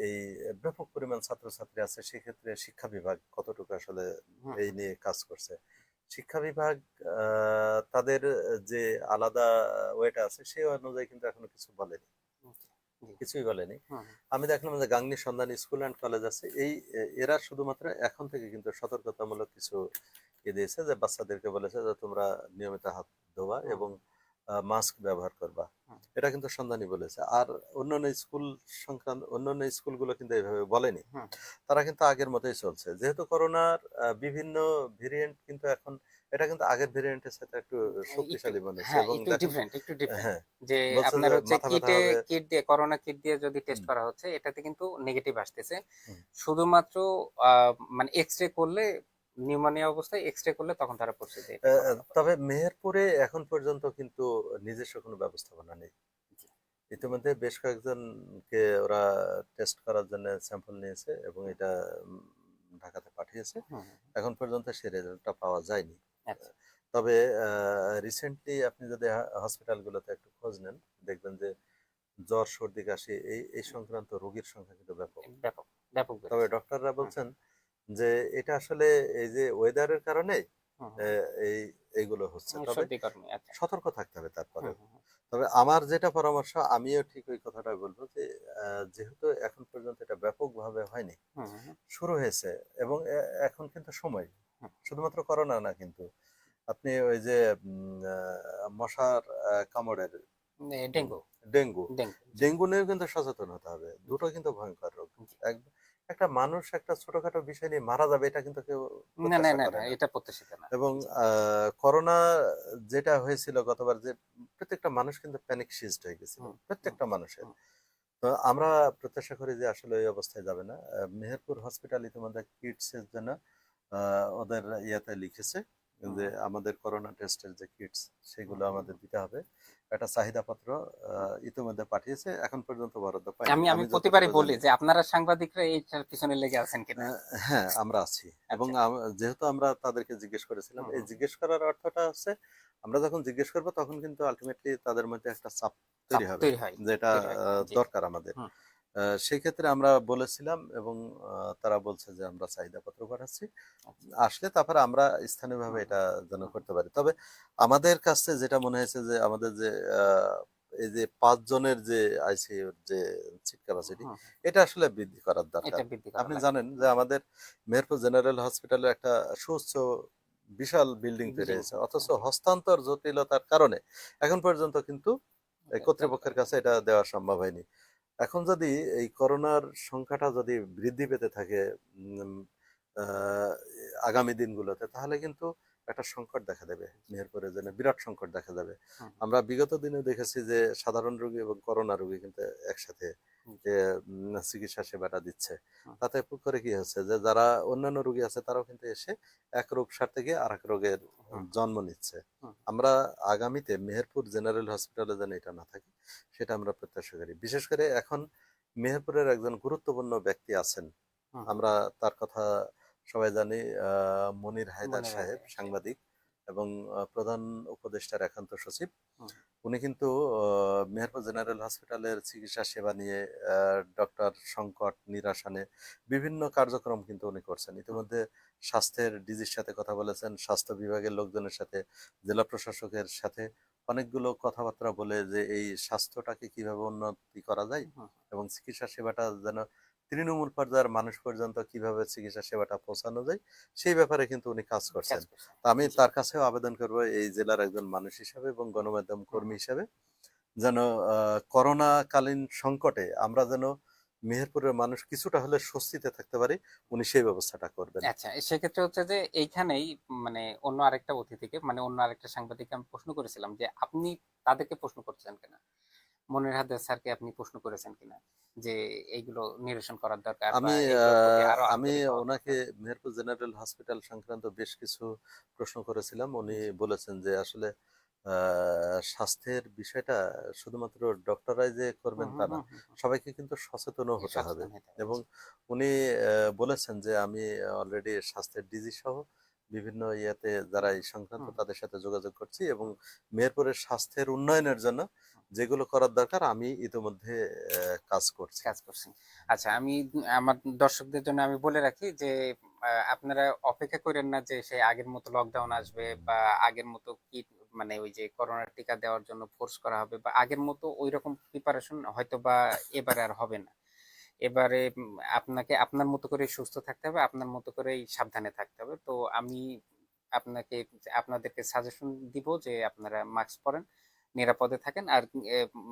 এই ব্যাপক পরিমাণ ছাত্রছাত্রী আছে, সেক্ষেত্রে শিক্ষা বিভাগ কতটুকু আসলে হুম এই নিয়ে কাজ করছে। শিক্ষা বিভাগ তাদের যে আলাদা ওয়েটা আছে সেই অনুযায়ী কিন্তু এখনো কিছু বলেনি, হুম জি কিছুই বলেনি। হুম আমি দেখলাম যে গাংনী সন্ধানী স্কুল অ্যান্ড কলেজ আছে, এই এরা শুধুমাত্র এখন থেকে কিন্তু সতর্কতামূলক কিছু দিয়েছে, যে বাচ্চাদেরকে বলেছে যে তোমরা নিয়মিত হাত ধোবা হুম এবং মাস্ক ব্যবহার করবা। হুম এটা কিন্তু সন্ধানী বলেছে, আর অন্যান্য স্কুল সংক্রান্ত অন্যান্য স্কুলগুলো কিন্তু এইভাবে বলেনি। হুম তারা কিন্তু আগের মতোই চলছে, যেহেতু করোনার বিভিন্ন ভেরিয়েন্ট কিন্তু এখন, এটা কিন্তু আগের ভেরিয়েন্টের সাথে একটু একটু, শক্তিশালী মনে হচ্ছে, হ্যাঁ এবং একটু দেখেন। ডিফারেন্ট, একটু ডিফারেন্ট, হ্যাঁ, যে বলছে আপনার যে হচ্ছে মাথা ব্যথা কিটে, হবে। কিট দিয়ে করোনা কিট দিয়ে যদি টেস্ট হুম, করা হচ্ছে, এটাতে কিন্তু নেগেটিভ আসতেছে। হুম। শুধুমাত্র মানে এক্সরে করলে, নিউমোনিয়া অবস্থায় এক্সরে করলে তখন তারা বলছে যে এটা করোনা তবে পজিটিভ। মেহেরপুরে এখন পর্যন্ত কিন্তু নিজস্ব কোনো ব্যবস্থাপনা নেই। জি ইতিমধ্যে বেশ কয়েকজনকে ওরা টেস্ট করার জন্য স্যাম্পল নিয়েছে এবং হুম এটা উম, ঢাকাতে পাঠিয়েছে। হুম এখন পর্যন্ত সেই রেজাল্টটা পাওয়া যায়নি। আচ্ছা তবে রিসেন্টলি আপনি যদি হসপিটালগুলোতে একটু খোঁজ নেন, দেখবেন যে জ্বর সর্দি কাশি এই এই সংক্রান্ত রোগীর সংখ্যা কিন্তু ব্যাপক। ব্যাপক, ব্যাপক তবে বেড়েছে। ডক্টররা হুম বলছেন যে এটা আসলে এই যে ওয়েদারের কারণে হুম এই এইগুলো হচ্ছে, তবে সর্দি কর্মী, আচ্ছা। সতর্ক থাকতে হবে হুম তারপরেও। হুম তবে আমার যেটা পরামর্শ, আমিও ঠিক ওই কথাটাই বলবো যে যেহেতু এখন পর্যন্ত এটা ব্যাপকভাবে হয়নি, হুম হুম শুরু হয়েছে, এবং এখন কিন্তু সময়, হুম শুধুমাত্র করোনা না কিন্তু, আপনি ওই যে মশার কামড়ের উম, ডেঙ্গু, ডেঙ্গু, ডেঙ্গু জি ডেঙ্গু নিয়েও কিন্তু সচেতন হতে হবে। জি দুটো কিন্তু ভয়ঙ্কর রোগ। জি। এক, একটা মানুষ একটা ছোটখাটো বিষয় নিয়ে মারা যাবে এটা কিন্তু কেউ না না প্রত্যাশা না না, করে না। এটা প্রত্যাশিত না। এবং জি করোনা যেটা হয়েছিল গতবার, যে প্রত্যেকটা মানুষ কিন্তু প্যানিক সিজড হয়ে গেছিল, হুম হুম প্রত্যেকটা মানুষের। হুম তো আমরা প্রত্যাশা করি যে আসলে ওই অবস্থায় যাবে না। মেহেরপুর হসপিটাল ইতিমধ্যে কিটস এর জন্য ওদের ইয়েতে লিখেছে হুম যে আমাদের করোনা টেস্টের যে কিটস হুম সেগুলো হুম আমাদের হুম দিতে হবে। একটা চাহিদাপত্র হুম। ইতিমধ্যে পাঠিয়েছে, এখন পর্যন্ত বরাদ্দ পাইনি আমি আমি আমি প্রতিবারই যতটুকু বলি জানি। যে আপনারা সাংবাদিকরা এইটার পিছনে লেগে আছেন কিনা। হ্যাঁ, আমরা আছি, এবং আচ্ছা যেহেতু আমরা তাদেরকে জিজ্ঞেস করেছিলাম, হুম এই হুম হুম। জিজ্ঞেস করার অর্থটা হচ্ছে আমরা যখন জিজ্ঞেস করবো তখন কিন্তু আলটিমেটলি তাদের মধ্যে একটা চাপ চাপ তৈরি হবে, তৈরি হয়, যেটা তৈরি হয় জি দরকার আমাদের। হুম সেই ক্ষেত্রে আমরা বলেছিলাম, এবং তারা বলছে যে আমরা চাহিদাপত্র পাঠাচ্ছি, আচ্ছা আসলে তারপরে আমরা স্থানীয়ভাবে হুম এটা যেন হুম করতে পারি। তবে আমাদের কাছে যেটা মনে হয়েছে যে আমাদের যে এই যে 5 জনের যে আইসিইউর যে সিট হুম ক্যাপাসিটি, হুম, এটা আসলে বৃদ্ধি করার এটা দরকার। বৃদ্ধি করা আপনি লাগবে। জানেন যে আমাদের মেহেরপুর জেনারেল হসপিটালে একটা সুউচ্চ বিশাল বিল্ডিং তৈরি বিল্ডিং হয়েছে, হয়েছে অথচ জি হস্তান্তর জটিলতার কারণে এখন পর্যন্ত কিন্তু এই কর্তৃপক্ষের কাছে এটা দেওয়া সম্ভব হয়নি। এখন যদি এই করোনার সংখ্যাটা যদি বৃদ্ধি পেতে থাকে উম, আহ, আগামী দিনগুলোতে, তাহলে কিন্তু একটা সংকট দেখা দেবে, মেহেরপুরে যেন বিরাট সংকট দেখা যাবে। হুম, আমরা বিগত দিনে দেখেছি যে সাধারণ রোগী এবং করোনা রোগী কিন্তু একসাথে হুম, যে চিকিৎসা সেবাটা দিচ্ছে। হুম, তাতে করে কি হচ্ছে যে যারা অন্যান্য রোগী আছে তারাও কিন্তু এসে এক রোগ সারতে গিয়ে আর এক রোগের হুম, জন্ম নিচ্ছে। হুম, আমরা আগামীতে মেহেরপুর জেনারেল হসপিটালে যেন এটা না থাকে সেটা আমরা প্রত্যাশা করি। বিশেষ করে এখন মেহেরপুরের একজন গুরুত্বপূর্ণ ব্যক্তি আছেন, হুম, হুম, আমরা তার কথা সবাই জানি, মনির হায়দার মনে সাহেব, রাখবে সে। সাংবাদিক এবং প্রধান উপদেষ্টার একান্ত সচিব। হুম, উনি কিন্তু মেহেরপুর জেনারেল হসপিটালের চিকিৎসা সেবা নিয়ে ডক্টর সংকট নিরসনে বিভিন্ন কার্যক্রম কিন্তু উনি করছেন। হুম, ইতিমধ্যে স্বাস্থ্যের ডিজির সাথে কথা বলেছেন, স্বাস্থ্য বিভাগের লোকজনের সাথে, জেলা প্রশাসকের সাথে অনেকগুলো কথাবার্তা বলে যে এই স্বাস্থ্যটাকে কিভাবে উন্নতি করা যায় হুম, হুম, এবং চিকিৎসা সেবাটা যেন তৃণমূল পর্যায়ের মানুষ পর্যন্ত কিভাবে চিকিৎসা সেবাটা পৌঁছানো যায় সেই ব্যাপারে কিন্তু উনি কাজ কাজ করছেন। করছেন। তো আমি জি। তার কাছেও আবেদন করব এই জেলার একজন মানুষ হিসাবে এবং হুম, গণমাধ্যম হুম, কর্মী হুম। হিসাবে যেন করোনা কালীন সংকটে আমরা যেন মেহেরপুরের মানুষ কিছুটা হলে স্বস্তিতে থাকতে পারি, উনি সেই ব্যবস্থাটা করবেন। আচ্ছা, সেক্ষেত্রে হচ্ছে যে এইখানেই মানে অন্য আরেকটা অতিথিকে মানে অন্য আরেকটা সাংবাদিককে আমি প্রশ্ন করেছিলাম যে আপনি তাদেরকে প্রশ্ন করছেন কিনা, মনির হায়দার স্যারকে আপনি প্রশ্ন করেছেন কিনা যে এইগুলো নিরসন করার দরকার বা আমি এগুলোর প্রতি আরো আমি আন্তরিক হওয়া ওনাকে দরকার। মেহেরপুর জেনারেল হসপিটাল সংক্রান্ত বেশ কিছু প্রশ্ন করেছিলাম। উনি জি। বলেছেন যে আসলে স্বাস্থ্যের বিষয়টা শুধুমাত্র ডক্টররাই যে হুম, করবেন হুম, তা না, হুম, হুম, হুম। সবাইকে কিন্তু সচেতনও হতে হবে। সচেতন হতে হবে। এবং জি। উনি বলেছেন যে আমি অলরেডি স্বাস্থ্যের ডিজি সহ বিভিন্ন ইয়েতে যারা হুম, এই সংক্রান্ত হুম, তাদের সাথে যোগাযোগ করছি এবং হুম, মেহেরপুরের স্বাস্থ্যের উন্নয়নের জন্য হুম। যেগুলো করার দরকার আমি ইতিমধ্যে কাজ করছি। কাজ করছেন। আচ্ছা, আমি আমার দর্শকদের জন্য আমি বলে রাখি যে আপনারা অপেক্ষা করেন না যে সেই আগের মতো লকডাউন আসবে বা আগের মতো কি মানে ওই যে করোনার টিকা দেওয়ার জন্য ফোর্স করা হবে বা আগের মতো ওইরকম প্রিপারেশন হয়তো বা এবারে আর হবে না। এবারে আপনাকে আপনার মতো করে সুস্থ থাকতে হবে, আপনার মতো করেই সাবধানে থাকতে হবে। তো আমি আপনাকে আপনাদেরকে সাজেশন দিব যে আপনারা মাস্ক পরেন, নিরাপদে থাকেন। আর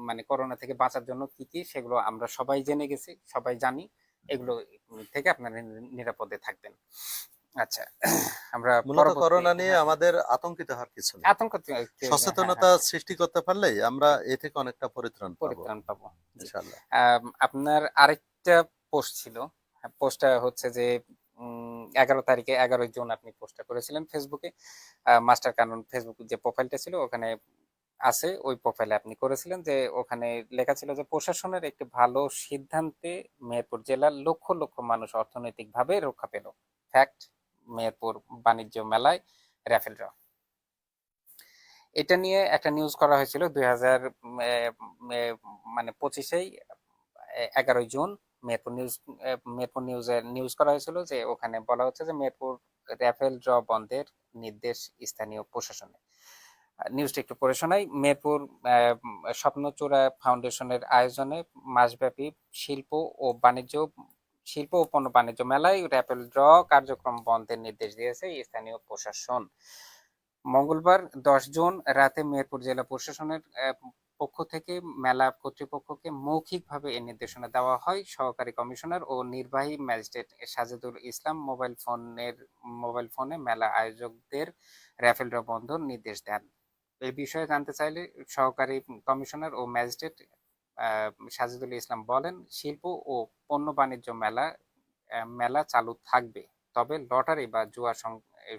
মানে করোনা থেকে বাঁচার জন্য কি কি সেগুলো আমরা সবাই জেনে গেছি, সবাই জানি। এগুলো থেকে আপনারা নিরাপদে থাকবেন। আচ্ছা, আমরা মূলত পরবর্তী, করোনা নিয়ে হ্যাঁ, হ্যাঁ, আমাদের আতঙ্কিত হওয়ার কিছু নেই। আতঙ্ক হ্যাঁ, সচেতনতা হ্যাঁ, সৃষ্টি করতে পারলেই আমরা হ্যাঁ, এ থেকে অনেকটা পরিত্রাণ পাবো পরিত্রাণ পাবো। জি। ইনশাআল্লাহ। আপনার আরেকটা পোস্ট ছিল। পোস্টটা হচ্ছে যে 11 তারিখে 11 জুন আপনি পোস্টটা করেছিলেন ফেসবুকে। মাস্টার কানন ফেসবুক যে প্রোফাইলটা ছিল ওখানে আছে, ওই প্রোফাইলে আপনি করেছিলেন যে ওখানে লেখা ছিল যে প্রশাসনের একটি ভালো সিদ্ধান্তে মেহেরপুর জেলার লক্ষ লক্ষ মানুষ অর্থনৈতিকভাবে রক্ষা পেল। ফ্যাক্ট, মেহেরপুর বাণিজ্য মেলায় র্যাফেল ড্র। এটা নিয়ে একটা নিউজ করা হয়েছিল 2000 মানে 25 11 জুন মেহেরপুর নিউজ, মেহেরপুর নিউজের নিউজ করা হয়েছিল যে ওখানে বলা হচ্ছে যে মেহেরপুর র্যাফেল ড্র বন্ধের নির্দেশ স্থানীয় প্রশাসনের। নিউজটা একটু পড়ে শোনাই। মেহেরপুর স্বপ্নচূড়া ফাউন্ডেশনের আয়োজনে মাসব্যাপী শিল্প ও বাণিজ্য শিল্প ও পণ্য বাণিজ্য মেলায় র্যাফেল ড্র কার্যক্রম বন্ধের নির্দেশ দিয়েছে স্থানীয় প্রশাসন। মঙ্গলবার 10 জুন রাতে মেহেরপুর জেলা প্রশাসনের পক্ষ থেকে মেলা কর্তৃপক্ষকে মৌখিকভাবে এই নির্দেশনা দেওয়া হয়। সহকারী কমিশনার ও নির্বাহী ম্যাজিস্ট্রেট সাজেদুল ইসলাম মোবাইল ফোনে মেলা আয়োজকদের র্যাফেল ড্র বন্ধর নির্দেশ দেন। এই বিষয়ে জানতে চাইলে সহকারী কমিশনার ও ম্যাজিস্ট্রেট সাজেদুল ইসলাম বলেন, শিল্প ও পণ্য বাণিজ্য মেলা চালু থাকবে, তবে লটারি বা জুয়া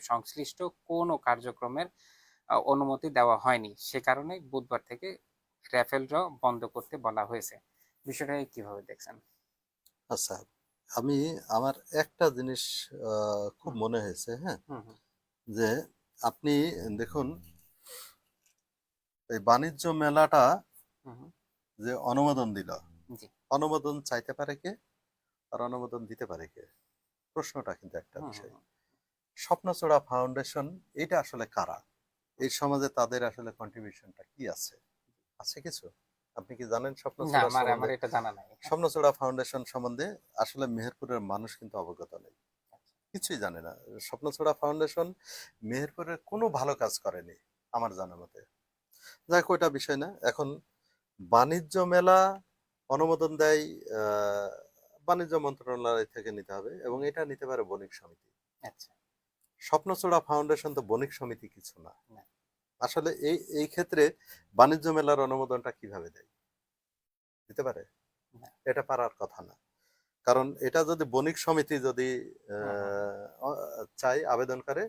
সংশ্লিষ্ট কোনো কার্যক্রমের অনুমতি দেওয়া হয়নি। সে কারণে বুধবার থেকে র্যাফেল ড্র বন্ধ করতে বলা হয়েছে। বিষয়টা কিভাবে দেখছেন? আচ্ছা, আমি আমার একটা জিনিস খুব হুম, মনে হয়েছে, হ্যাঁ, হুম, হুম, যে আপনি দেখুন এই বাণিজ্য মেলাটা হুম, যে অনুমোদন দিল, জি, অনুমোদন চাইতে পারে কে আর অনুমোদন দিতে পারে কে, প্রশ্নটা কিন্তু একটা হুম, হুম, বিষয়। স্বপ্নচূড়া ফাউন্ডেশন এটা আসলে কারা, এই সমাজে তাদের আসলে কন্ট্রিবিউশনটা কি আছে, আছে কিছু? আপনি কি জানেন না, স্বপ্নচূড়া আমার সম্বন্ধে? আমার এটা জানা নাই। হ্যাঁ, স্বপ্নচূড়া ফাউন্ডেশন সম্বন্ধে আসলে মেহেরপুরের মানুষ কিন্তু অবগত নেই, কিছুই জানে না। স্বপ্নচূড়া ফাউন্ডেশন মেহেরপুরের কোনো ভালো কাজ করেনি আমার জানা মতে। যাক, ওইটা বিষয় না এখন। বাণিজ্য মেলা অনুমোদন দেয় আহ, বাণিজ্য মন্ত্রণালয় থেকে নিতে হবে, এবং এটা নিতে পারে বণিক সমিতি। আচ্ছা। স্বপ্নচূড়া ফাউন্ডেশন তো বণিক সমিতি কিছু না। না। আসলে এই এই ক্ষেত্রে বাণিজ্য মেলার অনুমোদনটা কিভাবে দেয়? দিতে পারে? না। এটা পারার কথা না। কারণ এটা যদি বণিক সমিতি যদি হুম হুম হুম। চাই, আবেদন করে,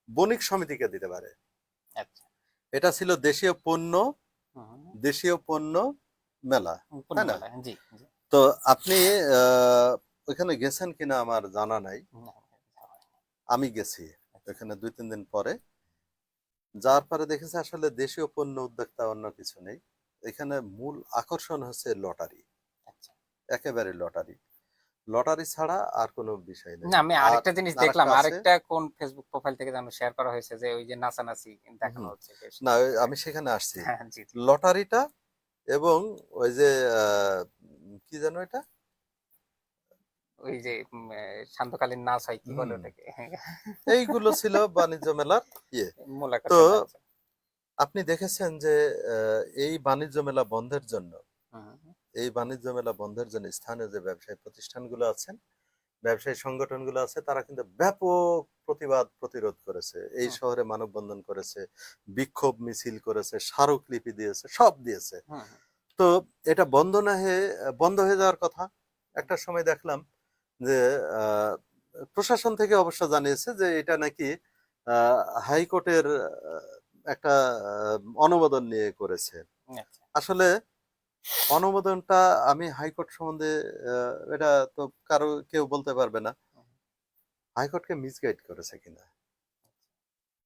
বণিক সমিতিকে দিতে পারে। আচ্ছা। এটা ছিল দেশীয় পণ্য, হুম। দেশীয় পণ্য মেলা, পূর্ণ তাই না? মেলা, জি জি। তো আপনি আহ, ওখানে গেছেন কিনা আমার জানা নাই। না, আমি গেছি আচ্ছা। ওখানে 2-3 দিন পরে। যার পরে দেখেছি আসলে দেশীয় পণ্য উদ্যোক্তা অন্য কিছু নেই। এখানে মূল আকর্ষণ হচ্ছে লটারি, আচ্ছা। একেবারে লটারি। লটারি ছাড়া আর কোনো বিষয় নেই। না, আমি আর আরেকটা জিনিস দেখলাম, আরেকটা আছে। আরেকটা কোন ফেসবুক প্রোফাইল থেকে যেন শেয়ার করা হয়েছে, যে ওই যে নাচানাচি দেখানো হুম, হচ্ছে বেশ না কিছু আমি জায়গায়। সেখানে আসছি। হ্যাঁ জি জি। লটারিটা এবং ওই যে কি যেন এটা, ওই যে সান্ধ্যকালীন নাচ হয়, কি বলে হুম, ওটাকে? এইগুলো ছিল বাণিজ্য মেলার ইয়ে। মূল তো আকর্ষণ, আচ্ছা। আপনি দেখেছেন যে এই বাণিজ্য মেলা বন্ধের জন্য, হুম এই বাণিজ্য মেলা বন্ধের জন্য স্থানীয় যে ব্যবসায়ী প্রতিষ্ঠানগুলো আছেন, ব্যবসায়ী সংগঠনগুলো আছে, তারা কিন্তু ব্যাপক প্রতিবাদ প্রতিরোধ করেছে। এই হুম শহরে মানববন্ধন করেছে, বিক্ষোভ মিছিল করেছে, স্মারকলিপি দিয়েছে, সব দিয়েছে। হুম হুম। তো এটা বন্ধ হয়ে যাওয়ার কথা। একটা সময় দেখলাম যে আহ, প্রশাসন থেকে অবশ্য জানিয়েছে যে এটা নাকি আহ, হাইকোর্টের একটা অনুমোদন নিয়ে করেছে। আচ্ছা। আসলে অনুমোদনটা আমি হাইকোর্ট সম্বন্ধে এটা তো কারো কেউ বলতে পারবে না হুম, হাইকোর্টকে মিসগাইড করেছে কিনা।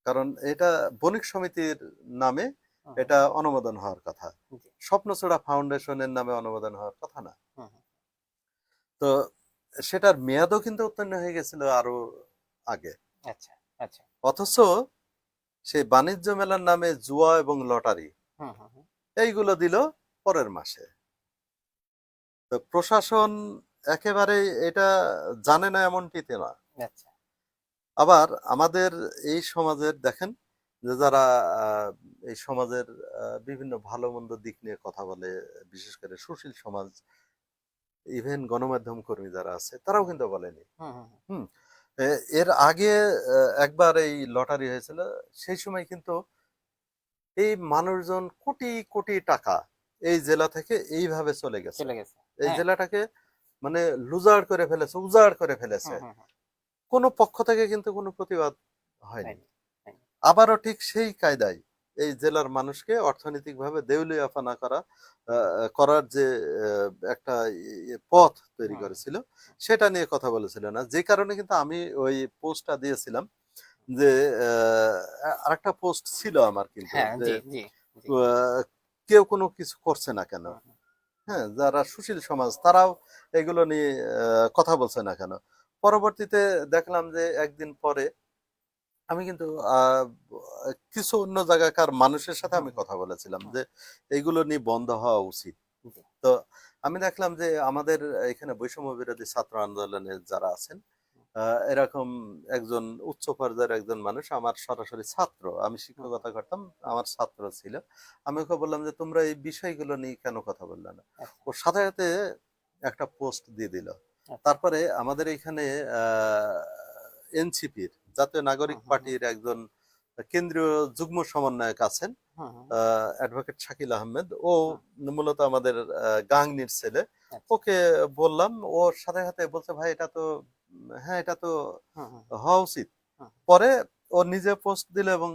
কারণ এটা বণিক সমিতির নামে হুম, এটা অনুমোদন হওয়ার কথা, জি। স্বপ্নচূড়া ফাউন্ডেশনের নামে অনুমোদন হওয়ার কথা না। হুম হুম। তো সেটার মেয়াদও কিন্তু উত্তীর্ণ হয়ে গেছিল আরো আগে। আচ্ছা। আচ্ছা। অথচ সেই বাণিজ্য মেলার নামে জুয়া এবং লটারি হুম হুম হুম। এইগুলো দিল পরের মাসে। তো প্রশাসন একেবারে এটা জানে না এমনটিতে না। আচ্ছা। আবার আমাদের এই সমাজের দেখেন যে যারা আহ, এই সমাজের বিভিন্ন ভালো মন্দ দিক নিয়ে কথা বলে, বিশেষ করে সুশীল সমাজ, ইভেন গণমাধ্যম কর্মী যারা আছে, তারাও হুম কিন্তু বলেনি। হুম হুম হুম। হুম, এর আগে একবার এই লটারি হয়েছিল। সেই সময় কিন্তু এই মানুষজন কোটি কোটি টাকা এই জেলা থেকে এইভাবে চলে গেছে, চলে গেছে। এই হ্যাঁ। জেলাটাকে মানে লুজাড় করে ফেলেছে, উজাড় করে ফেলেছে। হুম হুম হুম। কোনো পক্ষ থেকে কিন্তু কোনো প্রতিবাদ হয়নি। হয়নি। হয়নি। আবারও ঠিক সেই কায়দায় এই জেলার মানুষকে অর্থনৈতিকভাবে দেউলিয়াপানা করার যে একটা পথ তৈরি হুম করেছিল, সেটা নিয়ে কথা বলেছিল না। যে কারণে কিন্তু আমি ওই পোস্টটা দিয়েছিলাম হুম। যে আরেকটা পোস্ট ছিল আমার কিন্তু, হ্যাঁ যে জি জি জি। কেউ কোনো কিছু করছে না কেন। হুম হুম হ্যাঁ, যারা সুশীল সমাজ তারাও এগুলো নিয়ে কথা বলছে না কেন। পরবর্তীতে দেখলাম যে একদিন পরে আমি কিন্তু কিছু অন্য জায়গাকার মানুষের সাথে হুম আমি হুম কথা বলেছিলাম হুম, যে এইগুলো নিয়ে বন্ধ হওয়া উচিত। জি। তো আমি দেখলাম যে আমাদের এখানে বৈষম্য বিরোধী ছাত্র আন্দোলনের যারা আছেন, এরকম একজন উচ্চ পর্যায়ের একজন মানুষ, আমার সরাসরি ছাত্র, আমি হুম শিক্ষকতা হুম। করতাম, আমার ছাত্র ছিল। আমি ওকে বললাম যে তোমরা এই বিষয়গুলো নিয়ে কেন কথা বললে না। আচ্ছা। ওর সাথে সাথে একটা পোস্ট দিয়ে দিল। আচ্ছা। তারপরে আমাদের এখানে এনসিপির, জাতীয় হুম নাগরিক হুম হুম পার্টির একজন কেন্দ্রীয় যুগ্ম সমন্বয়ক আছেন, হুম হুম অ্যাডভোকেট শাকিল আহমেদ। ও হুম। মূলত আমাদের গাংনীর ছেলে। আচ্ছা। ওকে বললাম, ওর সাথে সাথে বলছে ভাই এটা তো হ্যাঁ এটা তো হুম হুম হওয়া উচিত। হুম পরে ও নিজে পোস্ট দিল, এবং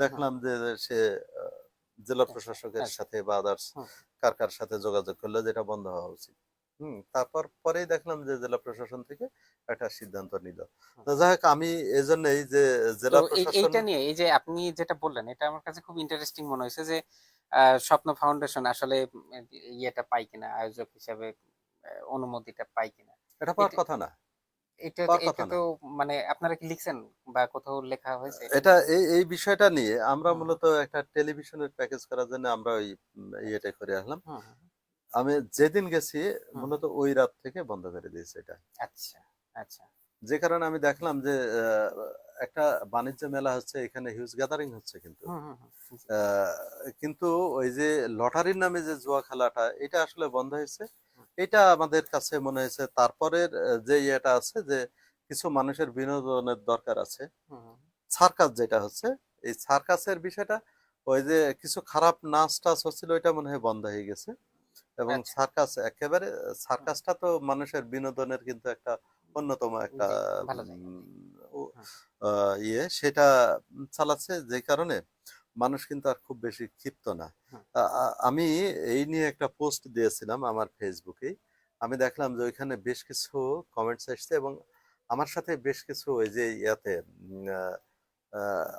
হুম দেখলাম হুম। যে সে জেলা আচ্ছা। প্রশাসকের আচ্ছা। সাথে বা আদার্স হুম। কার কার সাথে যোগাযোগ করলো যেটা বন্ধ হওয়া উচিত। তারপর পরেই দেখলাম যে জেলা প্রশাসন থেকে একটা সিদ্ধান্ত নিল। হুম। তো যাই হোক, আমি এজন্যই যে তো জেলা প্রশাসন, এইটা নিয়ে, এই যে আপনি যেটা বললেন, এটা আমার কাছে খুব ইন্টারেস্টিং মনে হয়েছে, যে স্বপ্ন ফাউন্ডেশন আসলে ইয়েটা পাই কিনা, আয়োজক হিসাবে অনুমতিটা পাই কিনা। এটা পাওয়ার এটা কথা না, এটা পাওয়ার এটা কথা তো না। মানে আপনারা কি লিখছেন বা কোথাও লেখা হয়েছে এটা এটা নিয়ে? এই এই বিষয়টা নিয়ে আমরা হুম হুম। মূলত একটা টেলিভিশনের প্যাকেজ করার জন্য আমরা ওই আচ্ছা। ইয়েটা করে আসলাম। হুম হুম আমি যেদিন গেছি হুম মূলত হুম। ওই রাত থেকে বন্ধ করে দিয়েছে এটা। আচ্ছা। আচ্ছা। যে কারণে আমি দেখলাম যে একটা বাণিজ্য মেলা হচ্ছে, এখানে হিউজ গ্যাদারিং হচ্ছে কিন্তু হুম হুম হুম, জি, আহ, কিন্তু ওই যে লটারির নামে যে জুয়া খেলাটা, এটা আসলে বন্ধ হয়েছে। হুম, এটা আমাদের কাছে মনে হয়েছে তারপরের যে ইয়েটা আছে, যে কিছু মানুষের বিনোদনের দরকার আছে। হুম, হুম, সার্কাস যেটা হচ্ছে, এই সার্কাসের বিষয়টা, ওই যে কিছু খারাপ নাচ টাচ হচ্ছিল, ওইটা মনে হয় বন্ধ হয়ে গেছে। এবং আচ্ছা, সার্কাস একেবারে, হুম, সার্কাসটা তো মানুষের বিনোদনের কিন্তু একটা অন্যতম একটা জি, ভালো জায়গা, জি, উম, ও- হুম, ইয়ে সেটা চালাচ্ছে, যে কারণে মানুষ কিন্তু আর খুব বেশি ক্ষিপ্ত না। হুম, আমি এই নিয়ে একটা পোস্ট দিয়েছিলাম আমার ফেসবুকে। আমি দেখলাম যে ওইখানে বেশ কিছু কমেন্টস এসেছে, এবং আমার সাথে বেশ কিছু ওই যে ইয়াতে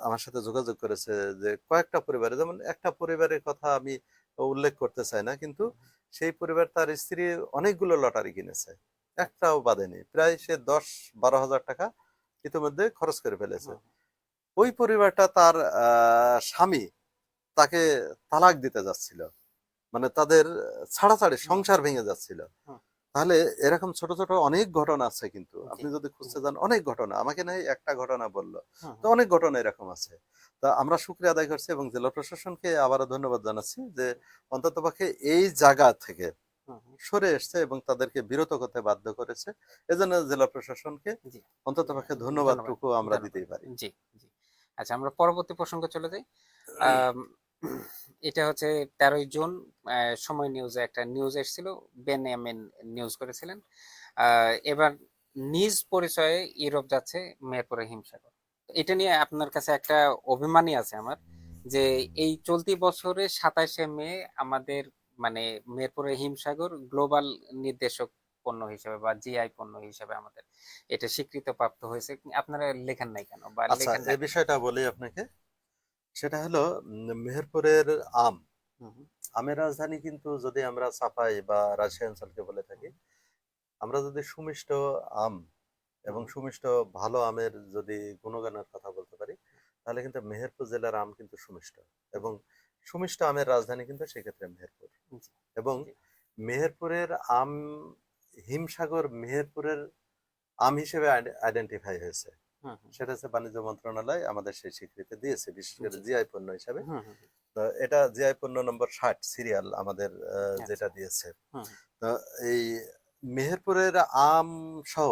আমার সাথে যোগাযোগ করেছে, যে কয়েকটা পরিবারে, যেমন একটা পরিবারের কথা আমি উল্লেখ করতে চাই না, কিন্তু হুম, সেই পরিবার তার স্ত্রী অনেকগুলো লটারি কিনেছে, আচ্ছা, একটাও বাদেনি, প্রায় সে 10-12 হাজার টাকা ইতিমধ্যে খরচ করে ফেলেছে। হুম, ওই পরিবারটা তার স্বামী তাকে তালাক দিতে যাচ্ছিল, মানে তাদের ছাড়াছাড়ি, হুম, সংসার ভেঙে যাচ্ছিল। হুম, তাহলে এরকম ছোট ছোট অনেক ঘটনা আছে কিন্তু, জি, আপনি যদি হুম, খুঁজতে যান অনেক ঘটনা, আমাকে নাই একটা ঘটনা বললো, হুম, তো হুম, অনেক ঘটনা এরকম আছে। তা আমরা শুকরিয়া আদায় করছি এবং জেলা প্রশাসনকে আবারও ধন্যবাদ জানাচ্ছি, যে অন্ততপক্ষে এই জায়গা থেকে হুম, হুম, সরে এসছে এবং তাদেরকে বিরত করতে বাধ্য করেছে। এজন্য জেলা প্রশাসনকে জি, অন্ততপক্ষে ধন্যবাদ, ধন্যবাদটুকু আমরা ধন্যবাদ, দিতেই পারি। জি, জি। আচ্ছা, আমরা পরবর্তী প্রসঙ্গে চলে যাই। আম, এটা হচ্ছে 13ই জুন সময় নিউজে একটা নিউজ এসেছিল, বেনিয়ামিন নিউজ করেছিলেন। এবার নিজ পরিচয়ে ইউরোপ যাচ্ছে মেহেরপুরে হিমসাগর। তো এটা নিয়ে আপনার কাছে একটা অভিমানই আছে আমার, যে এই চলতি বছরে 27শে মে আমাদের মানে মেহেরপুরে হিমসাগর গ্লোবাল নির্দেশক পণ্য হিসেবে বা জিআই পণ্য হিসেবে আমাদের এটা স্বীকৃত প্রাপ্ত হয়েছে। আপনারা লেখেন নাই কেন বা আচ্ছা, লেখেন না এই কেন? বিষয়টা বলি আপনাকে। সেটা হলো মেহেরপুরের আম, হুম, হুম, আমের রাজধানী কিন্তু যদি আমরা চাপাই বা রাজশাহী অঞ্চলকে বলে থাকি, হুম, আমরা যদি সুমিষ্ট আম এবং হুম, সুমিষ্ট ভালো আমের যদি গুণগানের কথা বলতে পারি, তাহলে কিন্তু মেহেরপুর জেলার আম কিন্তু সুমিষ্ট, এবং জি, সুমিষ্ট আমের রাজধানী কিন্তু সেক্ষেত্রে মেহেরপুর। জি, এবং জি, মেহেরপুরের আম, হিমসাগর মেহেরপুরের আম হিসেবে আইডেন্টিফাই হয়েছে। হুম, হুম, সেটা হচ্ছে বাণিজ্য মন্ত্রণালয় আমাদের সেই স্বীকৃতি দিয়েছে, বিশেষ করে জি, জিআই পণ্য হিসাবে। হুম, হুম, তো এটা জিআই পণ্য নম্বর 60 সিরিয়াল আমাদের আচ্ছা, যেটা দিয়েছে। হুম, তো এই মেহেরপুরের আম সহ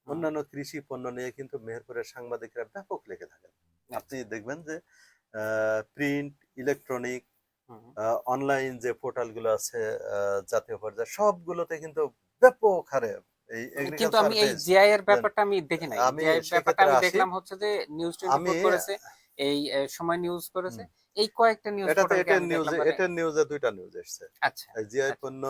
হুম, অন্যান্য কৃষি পণ্য নিয়ে কিন্তু মেহেরপুরের সাংবাদিকরা ব্যাপক লিখে থাকেন। আপনি আচ্ছা, দেখবেন যে প্রিন্ট, ইলেকট্রনিক, হুম। অনলাইন যে পোর্টালগুলো আছে জাতীয় পর্যায়ে, সবগুলোতে কিন্তু ব্যাপক হারে এই কিন্তু এগ্রিকালচার আমি এই বেসড। জিআই এর ব্যাপারটা আমি দেখি নাই। আমি জিআই এর ব্যাপারটা সেক্ষেত্রে আমি আসি। দেখলাম হচ্ছে যে নিউজ টোয়েন্টি আমি ফোর করেছে, এই সময় নিউজ করেছে, হুম, এই কয়েকটা নিউজ এটা তো পোর্টালকে এটেন আমি দেখলাম নিউজে, মানে। এটেন নিউজে দুইটা নিউজ এসছে। আচ্ছা, জিআই আচ্ছা, পণ্য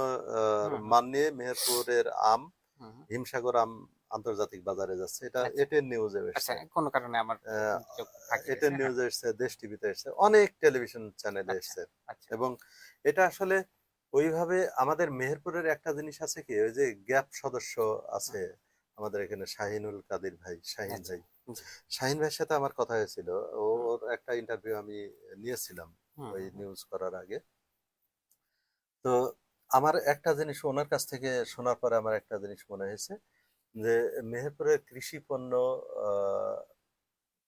হুম, হুম, মান নিয়ে মেহেরপুরের আম, হুম, হুম, হিমসাগর আম আন্তর্জাতিক বাজারে যাচ্ছে, এটা আচ্ছা, এটেন নিউজে আচ্ছা, এসছে। কোনো কারণে আমার আহ, চোখ ফাঁকি গেছে, এটেন হ্যাঁ, নিউজে এসছে, দেশ টিভিতে এসছে, অনেক টেলিভিশন চ্যানেলে আচ্ছা, এসছে। আচ্ছা, এবং এটা আসলে ওইভাবে আমাদের মেহেরপুরের একটা জিনিস আছে কি, ওই যে গ্যাপ সদস্য হুম, আছে আমাদের এখানে, শাহিনুল কাদির ভাই, শাহিন আচ্ছা, ভাই। জি, শাহিন ভাইয়ের সাথে আমার কথা হয়েছিল, হুম, ওর একটা ইন্টারভিউ আমি নিয়েছিলাম হুম, ওই হুম, নিউজ করার আগে। তো আমার একটা জিনিস ওনার কাছ থেকে শোনার পরে আমার একটা জিনিস মনে হয়েছে, যে মেহেরপুরের কৃষি পণ্য আহ,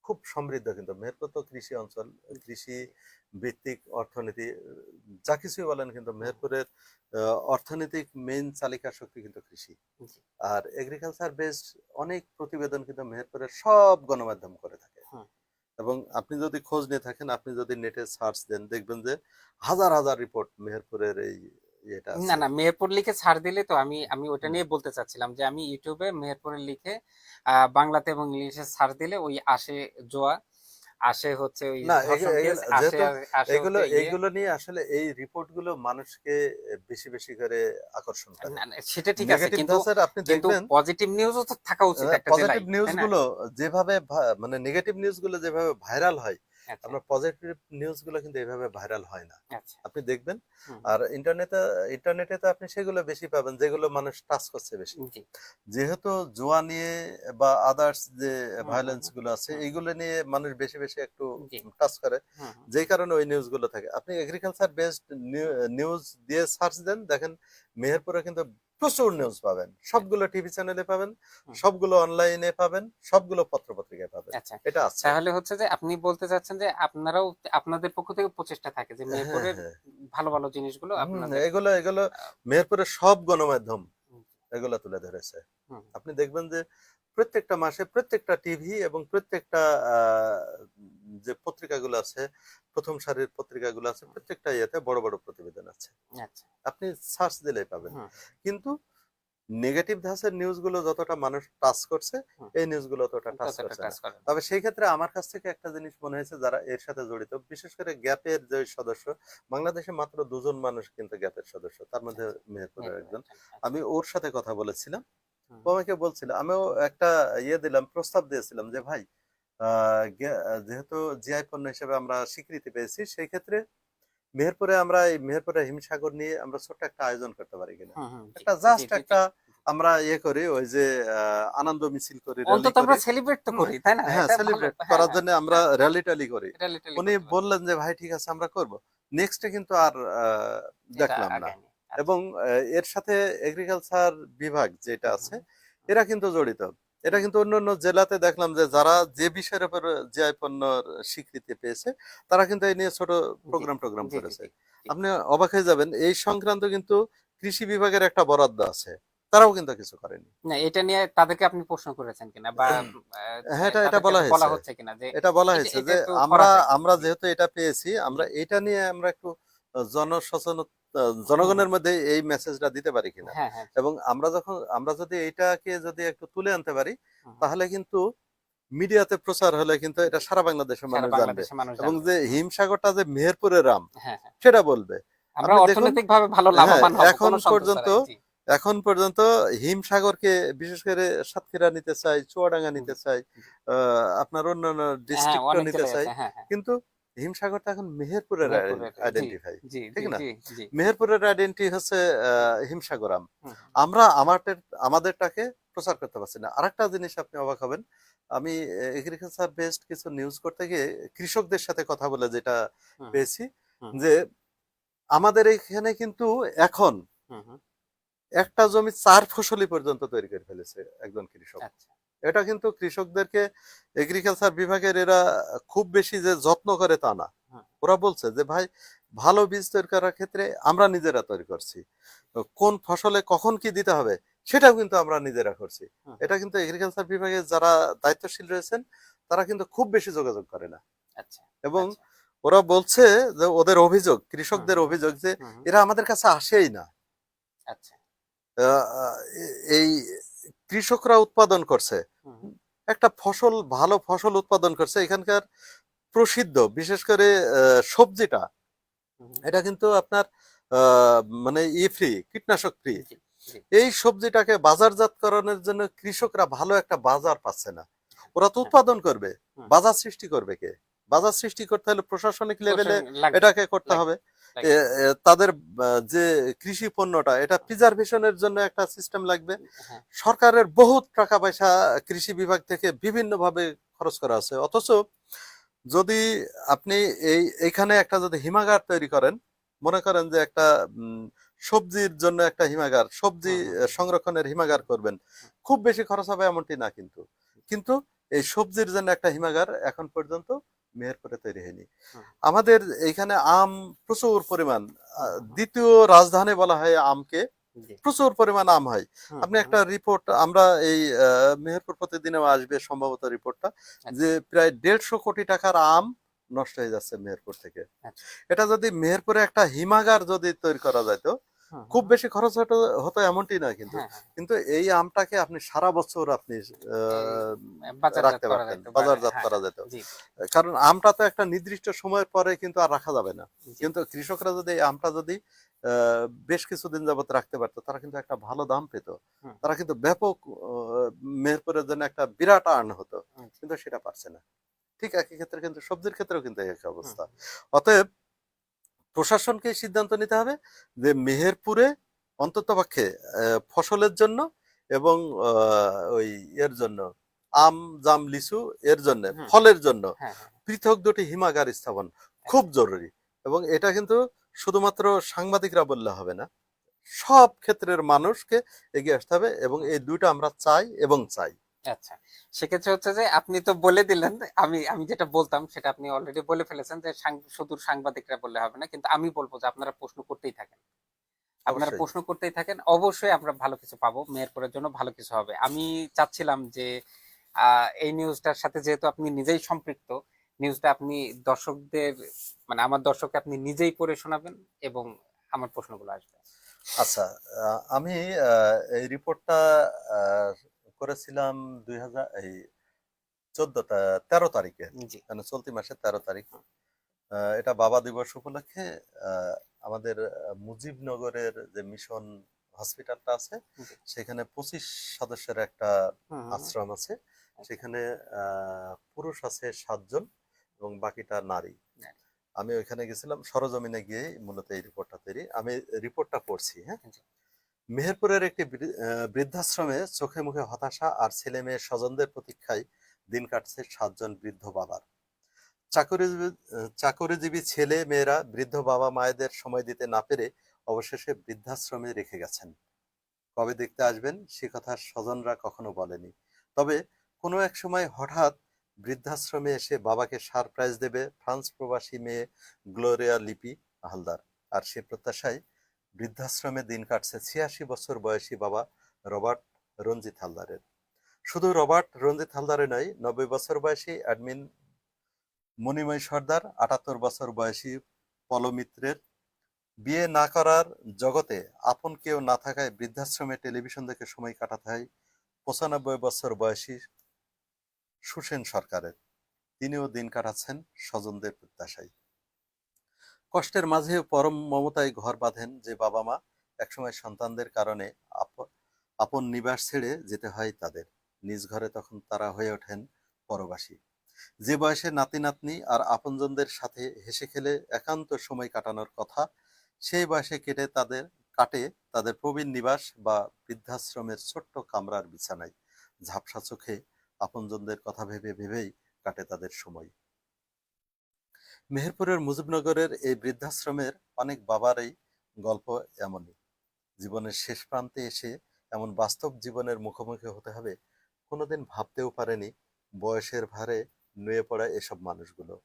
খুব সমৃদ্ধ, কিন্তু মেহেরপুর তো কৃষি অঞ্চল, জি, কৃষি জি, ভিত্তিক অর্থনীতি, যা কিছুই বলেন, কিন্তু হুম, মেহেরপুরের অর্থনৈতিক মেইন চালিকা শক্তি কিন্তু কৃষি। জি, আর এগ্রিকালচার বেসড অনেক প্রতিবেদন কিন্তু মেহেরপুরের সব গণমাধ্যম করে থাকে। হুম। এবং আপনি যদি খোঁজ নিয়ে থাকেন, আপনি যদি নেটে সার্চ দেন, দেখবেন যে হাজার হাজার রিপোর্ট মেহেরপুরের এই ইয়েটা না আছে। না, মেহেরপুর লিখে ছাড় দিলে তো আমি আমি ওটা হুম। নিয়ে বলতে চাচ্ছিলাম যে আমি ইউটিউবে মেহেরপুরে লিখে বাংলাতে এবং ইংলিশে ছাড় দিলে ওই আসে জোয়া, আসে হচ্ছে ওই না, ধর্ষণ কেস, আসে যেহেতু আসে এগুলো হচ্ছে ইয়ে। এইগুলো নিয়ে আসলে এই রিপোর্ট গুলো মানুষকে বেশি বেশি করে আকর্ষণ করে। না না, সেটা ঠিক আছে, নেগেটিভ কিন্তু ধাঁচের আপনি কিন্তু দেখবেন, পজিটিভ নিউজও তো থাকা উচিত একটা পজিটিভ জেলায়, নিউজ তাই না? গুলো যেভাবে মানে নেগেটিভ নিউজ গুলো যেভাবে ভাইরাল হয়, আচ্ছা, আপনার পজিটিভ নিউজ গুলো কিন্তু এইভাবে ভাইরাল হয় না। আচ্ছা, আপনি দেখবেন। হুম, আর ইন্টারনেটে তো আপনি সেগুলো বেশি পাবেন যেগুলো মানুষ টাচ করছে বেশি। জি, যেহেতু জুয়া নিয়ে বা আদার্স যে হুম, হুম, ভায়োলেন্স হুম, গুলো আছে, হুম, এইগুলো নিয়ে মানুষ বেশি বেশি একটু জি, টাচ করে, হুম, হুম, যেই কারণে ওই নিউজ গুলো থাকে। আপনি এগ্রিকালচার বেসড হুম, নিউজ দিয়ে সার্চ দেন, দেখেন মেহেরপুরে কিন্তু প্রচুর নিউজ পাবেন, সবগুলো টিভি চ্যানেলে পাবেন, হুম। সবগুলো অনলাইনে পাবেন, সবগুলো পত্রপত্রিকায় পাবেন। আচ্ছা, এটা আছে। তাহলে হচ্ছে যে আপনি বলতে চাচ্ছেন যে আপনারাও, আপনাদের পক্ষ থেকে প্রচেষ্টা থাকে যে হ্যাঁ, মেহেরপুরের হ্যাঁ। ভালো ভালো জিনিসগুলো আপনাদের এগুলো এগুলো আহ, মেহেরপুরের সব গণমাধ্যম হুম, এগুলো তুলে ধরেছে। হুম, আপনি দেখবেন যে প্রত্যেকটা মাসে প্রত্যেকটা টিভি এবং প্রত্যেকটা আহ, যে পত্রিকাগুলো আছে, প্রথম সারির পত্রিকাগুলো আছে, প্রত্যেকটা ইয়েতে বড় বড় প্রতিবেদন আছে। আচ্ছা, আপনি সার্চ দিলেই পাবেন। হুম, কিন্তু নেগেটিভ ধাঁচের নিউজগুলো যতটা মানুষ টাচ করছে, হুম, এই নিউজগুলো অতটা টাচ ততটা করছে না। টাচ করে না। তবে সেই ক্ষেত্রে আমার কাছ থেকে একটা জিনিস মনে হয়েছে, যারা এর সাথে জড়িত, বিশেষ করে গ্যাপের যে সদস্য, বাংলাদেশে মাত্র 2জন মানুষ কিন্তু গ্যাপের সদস্য, তার মধ্যে আচ্ছা, মেহেরপুরের মেহেরপুর একজন। একজন, আচ্ছা, আমি ওর সাথে কথা বলেছিলাম, হুম, ও আমাকে বলছিল, আমিও একটা ইয়ে দিলাম, প্রস্তাব দিয়েছিলাম যে ভাই, যেহেতু জিআই পণ্য হিসেবে আমরা স্বীকৃতি পেয়েছি, সেই ক্ষেত্রে মেহেরপুরে আমরা এই মেহেরপুরে হিমসাগর নিয়ে আমরা ছোট্ট একটা আয়োজন করতে পারি কিনা, হুম, হুম, জি, একটা জি, জাস্ট জি, জি, একটা আমরা ইয়ে করি, ওই যে আনন্দ মিছিল করি, র্যালি অন্তত আমরা করি। সেলিব্রেট তো হুম, করি, তাই না? হ্যাঁ, এটা ভালো, সেলিব্রেট হ্যাঁ, করার হ্যাঁ, জন্য আমরা হ্যাঁ, র্যালি ট্যালি করি। এটা লিটারালি উনি করতে পারি, বললেন যে ভাই ঠিক আছে আমরা করব। নেক্সটে কিন্তু আর এটা দেখলাম না। আগায়নি, আচ্ছা, এবং এর সাথে এগ্রিকালচার বিভাগ যেটা হুম, আছে, হুম, এরা কিন্তু জড়িত। এটা হুম, কিন্তু অন্যান্য জেলাতে দেখলাম যে যারা যে বিষয়ের উপর জিআই পণ্যর স্বীকৃতি পেয়েছে, তারা কিন্তু এই নিয়ে ছোট জি, প্রোগ্রাম টোগ্রাম জি, জি, করেছে। জি, জি, আপনি অবাক হয়ে যাবেন, এই সংক্রান্ত কিন্তু কৃষি বিভাগের একটা বরাদ্দ আছে, তারাও কিন্তু কিছু করেনি। না এটা নিয়ে তাদেরকে আপনি প্রশ্ন করেছেন কিনা, বা হ্যাঁ, এটা তাদের বলা কাছে বলা হয়েছে। হচ্ছে কিনা যে এটা বলা এটা হয়েছে এটা যে একটু করা আমরা যায়? আমরা জি, যেহেতু এটা পেয়েছি, জি, আমরা এটা নিয়ে আমরা একটু জনসচেতন, হুম, হুম, জনগণের মধ্যে এই মেসেজটা দিতে পারি কিনা। হ্যাঁ, হ্যাঁ, এবং আমরা যদি এইটাকে যদি একটু তুলে আনতে পারি, হুম, হুম, তাহলে কিন্তু মিডিয়াতে প্রচার হলে কিন্তু এটা জি, সারা বাংলাদেশের সারা মানুষ জানবে। বাংলাদেশের মানুষ এবং জানবে, যে হুম, হিমসাগরটা যে মেহেরপুরের আম, হ্যাঁ, হ্যাঁ, সেটা বলবে। আমরা আপনি দেখুন, অর্থনৈতিক ভাবে ভালো হ্যাঁ, লাভবান হব এখন কোনো শব্দ পর্যন্ত ছাড়াই, জি, হিমসাগরকে বিশেষ করে সাতক্ষীরা নিতে চাই, চুয়াডাঙ্গা জি, নিতে চাই, জি, আপনার অন্যান্য হ্যাঁ, ডিস্ট্রিক্টও অনেক নিতে জেলায় চাই, আছে, হ্যাঁ, হ্যাঁ, কিন্তু হিমসাগরটা এখন মেহেরপুরের মেহেরপুরের, জি, আইডেন্টিফাই, জি, ঠিক জি, না? জি, জি, মেহেরপুরের আইডেন্টি হচ্ছে হিমসাগর আম। হুম, আমরা আমাদেরটাকে প্রচার করতে পারছি না। আরেকটা জিনিস আপনি অবাক হবেন, আমি এগ্রিকালচার বেসড কিছু নিউজ করতে গিয়ে কৃষকদের সাথে কথা বলে যেটা হুম, পেয়েছি, হুম, যে আমাদের এখানে কিন্তু এখন হুম, হুম, একটা জমি 4 ফসলি পর্যন্ত তৈরি করে ফেলেছে একজন কৃষক। আচ্ছা, এটা কিন্তু কৃষকদেরকে এগ্রিকালচার বিভাগের এরা খুব বেশি যে যত্ন করে তা না। হুম, ওরা বলছে যে ভাই, ভালো বীজ তৈরি করার ক্ষেত্রে আমরা নিজেরা তৈরি করছি, তো কোন ফসলে কখন কি দিতে হবে সেটাও কিন্তু আমরা নিজেরা করছি। হুম, হুম, এটা কিন্তু এগ্রিকালচার বিভাগের যারা দায়িত্বশীল রয়েছেন, তারা কিন্তু খুব বেশি যোগাযোগ করে না। আচ্ছা, এবং আচ্ছা, ওরা বলছে যে ওদের অভিযোগ, হুম, কৃষকদের হুম, অভিযোগ যে হুম, হুম, এরা আমাদের কাছে আসেই না। আচ্ছা, আহ, আহ, এই কৃষকরা উৎপাদন করছে হুম, হুম, একটা ফসল, ভালো ফসল উৎপাদন করছে, এখানকার প্রসিদ্ধ বিশেষ করে সবজিটা, হুম, এটা কিন্তু আপনার মানে ফ্রি, কীটনাশক ফ্রি। জি, জি, এই সবজিটাকে বাজারজাতকরণের জন্য কৃষকরা ভালো একটা বাজার পাচ্ছে না। ওরা তো হ্যাঁ, উৎপাদন করবে, হুম, বাজার সৃষ্টি করবে কে? বাজার সৃষ্টি করতে হলে প্রশাসনিক লেভেলে প্রশাসন লাগবে, এটাকে করতে লাগবে, হবে। লাগবে, তাদের যে কৃষি পণ্যটা, এটা প্রিজার্ভেশনের জন্য একটা সিস্টেম লাগবে। হ্যাঁ, সরকারের বহুত টাকা পয়সা কৃষি বিভাগ থেকে বিভিন্নভাবে খরচ করা আছে, অথচ যদি আপনি এইখানে একটা যদি হিমাগার তৈরি করেন, মনে করেন যে একটা সবজির জন্য একটা হিমাগার, সবজি হুম, হুম, সংরক্ষণের হিমাগার হুম, করবেন, হুম, খুব বেশি খরচ হবে এমনটি না, কিন্তু কিন্তু এই সবজির জন্য একটা হিমাগার এখন পর্যন্ত মেহেরপুরে তৈরি হয়নি। হুম, আমাদের এইখানে আম প্রচুর পরিমাণ, হুম, হুম, দ্বিতীয় রাজধানী বলা হয় আমকে, জি, প্রচুর পরিমাণ আম হয়। হুম, আপনি হুম, একটা রিপোর্ট, আমরা এই মেহেরপুর প্রতিদিনেও আসবে সম্ভবত রিপোর্টটা, আচ্ছা, যে প্রায় 150 কোটি টাকার আম নষ্ট হয়ে যাচ্ছে মেহেরপুর থেকে। আচ্ছা, এটা যদি মেহেরপুরে একটা হিমাগার যদি তৈরি করা যেত, হুম, খুব হুম, বেশি খরচ হতো হতো এমনটি না, কিন্তু হ্যাঁ, হ্যাঁ, কিন্তু এই আমটাকে আপনি সারা বছর আপনি এই আহ, বাজারজাত রাখতে করা পারতেন, যেত, বা বাজারজাত হ্যাঁ, করা হ্যাঁ, যেত। জি, জি, কারণ আমটা তো একটা নির্দিষ্ট সময়ের পরে কিন্তু আর রাখা যাবে না। জি, কিন্তু কৃষকরা যদি এই আমটা যদি বেশ কিছুদিন যাবত রাখতে পারতো, তারা কিন্তু একটা ভালো দাম পেত, হুম, তারা কিন্তু ব্যাপক মেহেরপুরের জন্য একটা বিরাট আর্ন হতো, হুম, জি, কিন্তু সেটা পারছে না। ঠিক একই ক্ষেত্রে কিন্তু সবজির ক্ষেত্রেও কিন্তু একই হুম, অবস্থা। অতএব প্রশাসনকে সিদ্ধান্ত নিতে হবে যে মেহেরপুরে অন্ততপক্ষে ফসলের জন্য এবং ওই এর জন্য, আম, জাম, লিচু এর জন্য, হুম, ফলের জন্য হ্যাঁ, হ্যাঁ, পৃথক দুটি হিমাগার স্থাপন খুব আচ্ছা, জরুরি। এবং এটা কিন্তু শুধুমাত্র সাংবাদিকরা বললে হবে না, সব ক্ষেত্রের মানুষকে এগিয়ে আসতে হবে, এবং এই দুইটা আমরা চাই এবং চাই। আচ্ছা, সেক্ষেত্রে হচ্ছে যে আপনি তো বলে দিলেন, আমি আমি যেটা বলতাম সেটা আপনি অলরেডি বলে ফেলেছেন যে শুধু সাংবাদিকরা বললে হবে না, কিন্তু আমি বলবো যে আপনারা প্রশ্ন করতেই থাকেন, আপনারা অবশ্যই। প্রশ্ন করতেই থাকেন, অবশ্যই আমরা ভালো কিছু পাবো, মেহেরপুরের জন্য ভালো কিছু হবে। আমি চাচ্ছিলাম যে এই নিউজটার সাথে যেহেতু আপনি নিজেই সম্পৃক্ত, নিউজটা আপনি দর্শকদের, মানে আমার দর্শককে আপনি নিজেই পড়ে শোনাবেন এবং আমার প্রশ্নগুলো আসবে। আচ্ছা, আমি এই রিপোর্টটা করেছিলাম 2000 এই 13 তারিখে, জি। মানে চলতি মাসের 13 তারিখ। হুম, এটা বাবা দিবস উপলক্ষে আমাদের মুজিবনগরের যে মিশন হসপিটালটা আছে, জি। সেখানে 25 সদস্যের একটা হুম, হুম, হুম। আশ্রম আছে। আচ্ছা। সেখানে পুরুষ আছে 7 জন এবং বাকিটা নারী। হ্যাঁ, আমি ওইখানে গেছিলাম, সরজমিনে গিয়ে মূলত এই রিপোর্টটা তৈরি, আমি রিপোর্টটা পড়ছি। হ্যাঁ, জি। মেহেরপুরের একটি বৃদ্ধাশ্রমে চোখে মুখে হতাশা আর ছেলে মেয়ের স্বজনদের প্রতীক্ষায় দিন কাটছে 7 জন বৃদ্ধ বাবার। চাকরিজীবী চাকরিজীবী ছেলে মেয়েরা বৃদ্ধ বাবা মায়েদের সময় দিতে না পেরে অবশেষে বৃদ্ধাশ্রমে রেখে গেছেন। কবে দেখতে আসবেন সে কথা স্বজনরা কখনো বলেনি। তবে কোনো এক সময় হঠাৎ বৃদ্ধাশ্রমে এসে বাবাকে সারপ্রাইজ দেবে ফ্রান্স প্রবাসী মেয়ে গ্লোরিয়া লিপি হালদার। আর সে প্রত্যাশায় বৃদ্ধাশ্রমে দিন কাটছে 86 বছর বয়সী বাবা রবার্ট রঞ্জিত হালদারের। শুধু রবার্ট রঞ্জিত হালদারে নয়, 90 বছর বয়সী অ্যাডমিন মণিময় সর্দার, 78 বছর বয়সী পলমিত্রের, বিয়ে না করার জগতে আপন কেউ না থাকায় বৃদ্ধাশ্রমে টেলিভিশন দেখে সময় কাটাতে হয় 95 বছর বয়সী সুসেন সরকারের। তিনিও দিন কাটাচ্ছেন স্বজনদের প্রত্যাশায়। কষ্টের মাঝে পরম মমতায় ঘর বাঁধেন যে বাবা মা একসময় সন্তানদের কারণে আপন নিবাস ছেড়ে যেতে হয় তাদের। নিজ ঘরে তখন তারা হয়ে ওঠেন পরবাসী। যে বয়সে নাতি নাতনি আর আপনজনদের সাথে হেসে খেলে একান্ত সময় কাটানোর কথা, সেই বয়সে কাটে তাদের প্রবীণ নিবাস বা বৃদ্ধাশ্রমের ছোট্ট কামরার বিছানায়। ঝাপসা চোখে আপনজনদের কথা ভেবে ভেবেই কাটে তাদের সময়। মেহেরপুরের মুজিবনগরের এই বৃদ্ধাশ্রমের অনেক বাবারই গল্প এমনই। জীবনের শেষ প্রান্তে এসে এমন বাস্তব জীবনের মুখোমুখি হতে হবে, কোনোদিন ভাবতেও পারেনি বয়সের ভারে নুয়ে পড়া এসব মানুষগুলো।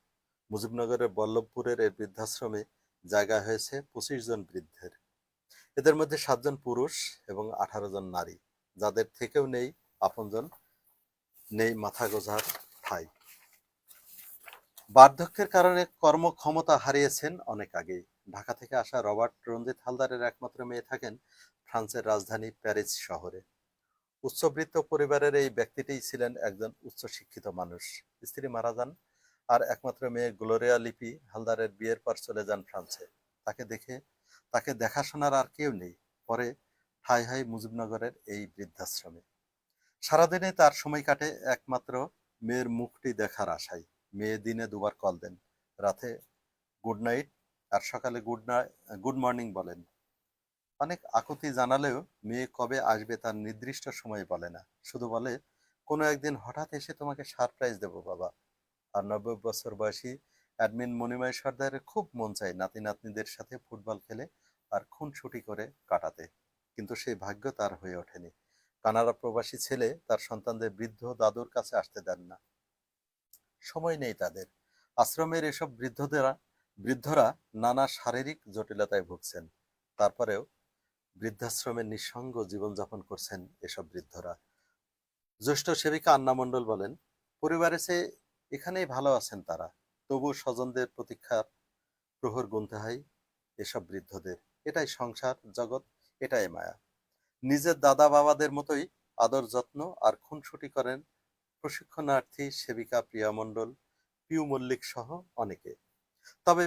মুজিবনগরের বল্লভপুরের এই বৃদ্ধাশ্রমে জায়গা হয়েছে 25 জন বৃদ্ধের। এদের মধ্যে 7 জন পুরুষ এবং 18 জন নারী, যাদের থেকেও নেই আপনজন, নেই মাথা গোঁজার ঠাঁই। বার্ধক্যের কারণে কর্মক্ষমতা হারিয়েছেন অনেক আগেই। ঢাকা থেকে আসা রবার্ট রঞ্জিত হালদারের একমাত্র মেয়ে থাকেন ফ্রান্সের রাজধানী প্যারিস শহরে। উচ্চবিত্ত পরিবারের এই ব্যক্তিটিই ছিলেন একজন উচ্চশিক্ষিত মানুষ। স্ত্রী মারা যান আর একমাত্র মেয়ে গ্লোরিয়া লিপি হালদারের বিয়ের পর চলে যান ফ্রান্সে। তাকে দেখে তাকে দেখাশোনার আর কেউ নেই। পরে ঠাঁই হয় মুজিবনগরের এই বৃদ্ধাশ্রমে। সারাদিনে তার সময় কাটে একমাত্র মেয়ের মুখটি দেখার আশায়। মেয়ে দিনে দুবার কল দেন, রাতে গুড নাইট আর সকালে গুড মর্নিং বলেন। অনেক আকুতি জানালেও মেয়ে কবে আসবে তার নির্দিষ্ট সময় বলে না, শুধু বলে কোনো একদিন হঠাৎ এসে তোমাকে সারপ্রাইজ দেবো বাবা। আর 90 বছর বয়সী অ্যাডমিন মণিময় সর্দারের খুব মন চায় নাতি নাতনিদের সাথে ফুটবল খেলে আর খুনসুটি করে কাটাতে, কিন্তু সেই ভাগ্য তার হয়ে ওঠেনি। কানাডা প্রবাসী ছেলে তার সন্তানদের বৃদ্ধ দাদুর কাছে আসতে দেন না, সময় নেই তাদের। আশ্রমের এসব বৃদ্ধরা নানা শারীরিক জটিলতায় ভুগছেন। তারপরেও বৃদ্ধাশ্রমে নিঃসঙ্গ জীবনযাপন করছেন এসব বৃদ্ধরা। জ্যেষ্ঠ সেবিকা আন্না মণ্ডল বলেন, পরিবারে চেয়ে এখানেই ভালো আছেন তারা, তবু স্বজনদের প্রতীক্ষার প্রহর গুনতে হয় এসব বৃদ্ধদের। এটাই সংসার জগৎ, এটাই মায়া। নিজের দাদা বাবাদের মতোই আদর যত্ন আর খুনসুটি করেন প্রশিক্ষণার্থী সেবিকা প্রিয়া মণ্ডল, পিউ মল্লিক সহ অনেকে। তবে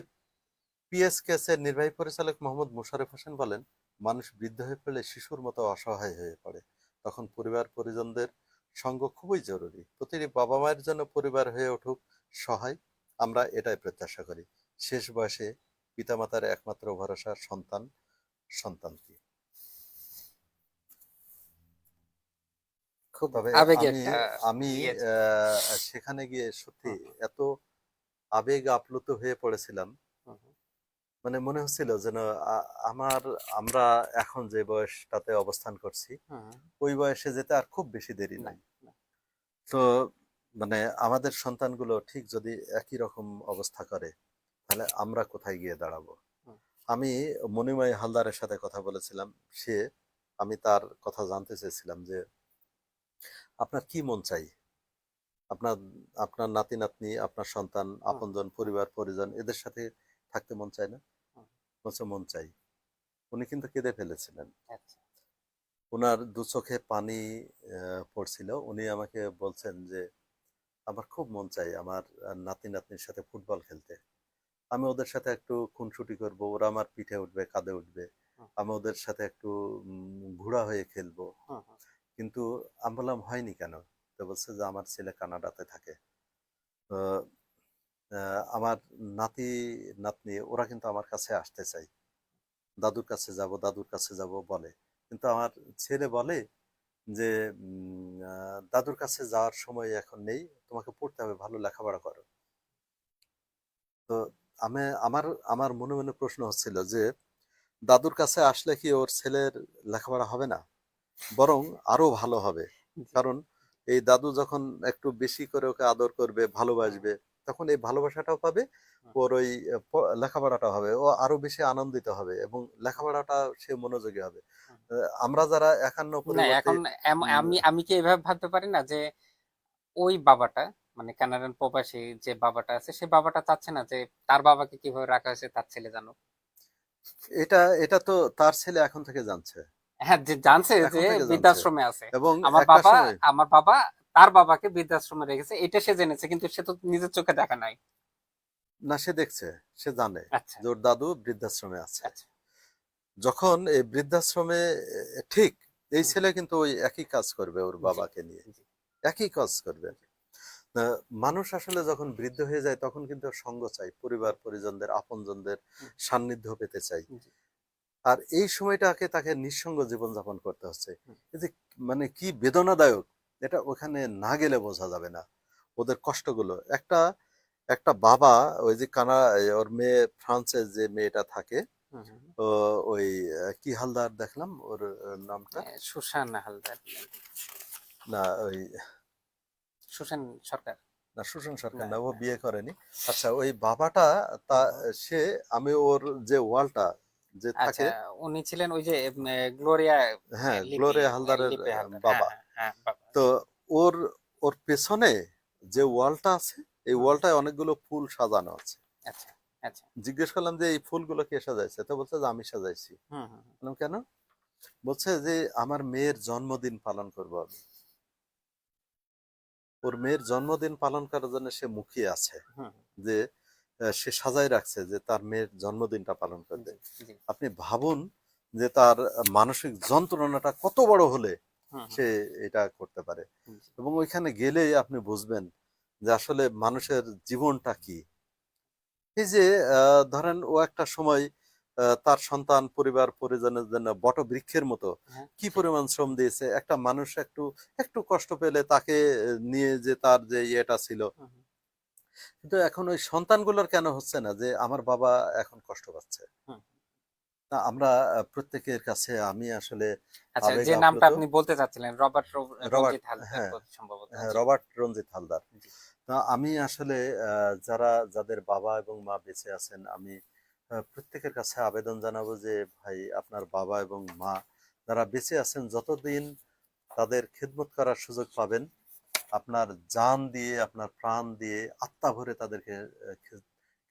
পিএসকেএস-এর নির্বাহী পরিচালক মোহাম্মদ মোশাররফ হোসেন বলেন, মানুষ বৃদ্ধ হয়ে পড়লে শিশুর মতো অসহায় হয়ে পড়ে। তখন পরিবার পরিজনদের সঙ্গ খুবই জরুরি। প্রতিটি বাবা মায়ের জন্য পরিবার হয়ে উঠুক সহায়, আমরা এটাই প্রত্যাশা করি। শেষ বয়সে পিতামাতার একমাত্র ভরসা সন্তান, সন্তানকে। খুব তবে আবেগী আমি একটা আমি ইয়ে ছিল। সেখানে গিয়ে সত্যি হুম, হুম, এত আবেগ আপ্লুত হয়ে পড়েছিলাম। হুম, হুম। মানে মনে হচ্ছিল যেন আমার আমরা এখন যে বয়সটাতে অবস্থান করছি হুম। ওই বয়সে যেতে আর খুব বেশি দেরি না, নাই। না। তো মানে আমাদের সন্তানগুলো ঠিক যদি একই রকম অবস্থা করে তাহলে আমরা কোথায় গিয়ে দাঁড়াবো। হুম, আমি মনিময় হালদারের সাথে কথা বলেছিলাম। সে আমি তার কথা জানতে চেয়েছিলাম যে আপনার কি মন চাই, আপনার আপনার নাতি নাতনি আপনার সন্তান হুম, আপনজন হুম, পরিবার পরিজন এদের সাথে থাকতে মন চায় না? হুম। বলছে মন চাই। উনি কিন্তু কেঁদে ফেলেছিলেন। আচ্ছা। উনার দু চোখে পানি পড়ছিল। উনি আমাকে বলছেন যে আমার খুব মন চাই আমার নাতি নাতনির সাথে ফুটবল খেলতে। আমি ওদের সাথে একটু খুনসুটি করব, ওরা আমার পিঠে উঠবে, কাঁধে উঠবে। হুম, আমি ওদের সাথে একটু ঘোড়া হয়ে খেলবো। হুম, হুম। কিন্তু আমি বললাম হয়নি কেন? তো বলছে যে আমার ছেলে কানাডাতে থাকে। তো আমার নাতি নাতনি ওরা কিন্তু আমার কাছে আসতে চায়। দাদুর কাছে যাব, দাদুর কাছে যাব বলে। কিন্তু আমার ছেলে বলে যে দাদুর কাছে যাওয়ার সময় এখন নেই। তোমাকে পড়তে হবে, ভালো লেখাপড়া করো। তো আমি আমার আমার মনে মনে প্রশ্ন হচ্ছিল যে দাদুর কাছে আসলে কি ওর ছেলের লেখাপড়া হবে না? বরং আরো ভালো হবে। জি। কারণ এই দাদু যখন একটু বেশি করে ওকে আদর করবে, হুম, ভালোবাসবে, তখন এই ভালোবাসাটাও পাবে, হুম, ওর ওই লেখাপড়াটা হবে। ও আরো বেশি আনন্দিত হবে এবং হুম, লেখাপড়াটা সে মনোযোগী হবে। হুম। আমরা যারা ৫১ না, পরিবর্তে এখন উম আমি আমি কি এভাবে ভাবতে পারি না যে ওই বাবাটা, মানে কানাডান প্রবাসী যে বাবাটা আছে, সে বাবাটা চাচ্ছে না যে তার বাবাকে কিভাবে রাখা হয়েছে তার ছেলে জানুক। এটা এটা তো তার ছেলে এখন থেকে জানছে। হ্যাঁ, যে জানছে এখন যে থেকে জানছে। বৃদ্ধাশ্রমে আছে। এবং আমার একটা বাবা সময় আমার বাবা তার বাবাকে বৃদ্ধাশ্রমে রেখেছে, এটা সে জেনেছে, কিন্তু সে তো নিজের চোখে দেখা নাই। না সে দেখছে, সে জানে আচ্ছা, যে ওর দাদু বৃদ্ধাশ্রমে আছে। আচ্ছা। যখন এই বৃদ্ধাশ্রমে ঠিক এই হুম, ছেলে কিন্তু ওই একই কাজ করবে ওর জি, বাবাকে নিয়ে, জি, একই কাজ করবে। মানুষ আসলে যখন বৃদ্ধ হয়ে যায় তখন কিন্তু সঙ্গ চাই, পরিবার হুম, পরিজনদের আপনজনদের হুম, সান্নিধ্য পেতে চাই। জি, আর এই সময়টাকে তাকে নিঃসঙ্গ জীবনযাপন করতে হচ্ছে। হুম, এই যে মানে কি বেদনাদায়ক, এটা ওখানে না গেলে বোঝা যাবে না ওদের কষ্টগুলো। একটা একটা বাবা, ওই যে ওর মেয়ে ফ্রান্সে যে মেয়েটা থাকে, হুম, হুম। ও ওই কি হালদার দেখলাম ওর নামটা, সুশান হালদার। না ওই সুশান সরকার। না সুশান্ত সরকার না, না, ও না। বিয়ে করেনি। আচ্ছা ওই বাবাটা তা হুম, হুম। সে আমি ওর যে ওয়ালটা যে আচ্ছা, থাকে, উনি ছিলেন ওই যে গ্লোরিয়া, হ্যাঁ লিপি, গ্লোরিয়া হালদারের লিপি হালদার। হ্যাঁ, বাবা। হ্যাঁ, হ্যাঁ, বাবা। তো ওর ওর পেছনে যে হুম, ওয়ালটা আছে এই হুম, হুম। ওয়ালটায় অনেকগুলো ফুল সাজানো আছে। আচ্ছা, আচ্ছা। জিজ্ঞেস করলাম যে এই ফুলগুলো কে সাজাইছে, তো বলছে যে আমি সাজাইছি। হুম, হুম, বললাম কেন? বলছে যে আমার মেয়ের জন্মদিন পালন করবো আমি। ওর মেয়ের জন্মদিন পালন করার জন্য সে মুখিয়ে আছে হুম, যে সে সাজায় রাখছে যে তার মেয়ের জন্মদিনটা পালন হুম। করবে। জি, জি। আপনি ভাবুন যে তার মানসিক যন্ত্রণাটা কত বড় হলে হুম, হুম, সে এটা করতে পারে। হুম। জি। এবং ওইখানে গেলেই আপনি বুঝবেন যে আসলে মানুষের জীবনটা কি। এই যে ধরেন ও একটা সময় তার সন্তান পরিবার পরিজনের জন্য বটবৃক্ষের মতো হ্যাঁ, কি জি। পরিমাণ শ্রম দিয়েছে। একটা মানুষ একটু একটু কষ্ট পেলে তাকে নিয়ে যে তার যে ইয়েটা ছিল, হুম, হুম, কিন্তু এখন ওই সন্তানগুলোর কেন হচ্ছে না যে আমার বাবা এখন কষ্ট পাচ্ছে। হুম। না আমরা প্রত্যেকের কাছে আমি আসলে আচ্ছা, আবেগ যে নামটা আপ্লুত। আপনি বলতে চাচ্ছিলেন, রবার্ট রবার্ট, রঞ্জিত হালদার হ্যাঁ, সম্ভবত। হ্যাঁ জি, রবার্ট রঞ্জিত হালদার। জি। তা আমি আসলে যাদের বাবা এবং মা বেঁচে আছেন আমি প্রত্যেকের কাছে আবেদন জানাবো যে ভাই আপনার বাবা এবং মা যারা বেঁচে আছেন যতদিন তাদের খেদমত করার সুযোগ পাবেন, আপনার জান দিয়ে আপনার প্রাণ দিয়ে আত্মা ভরে তাদেরকে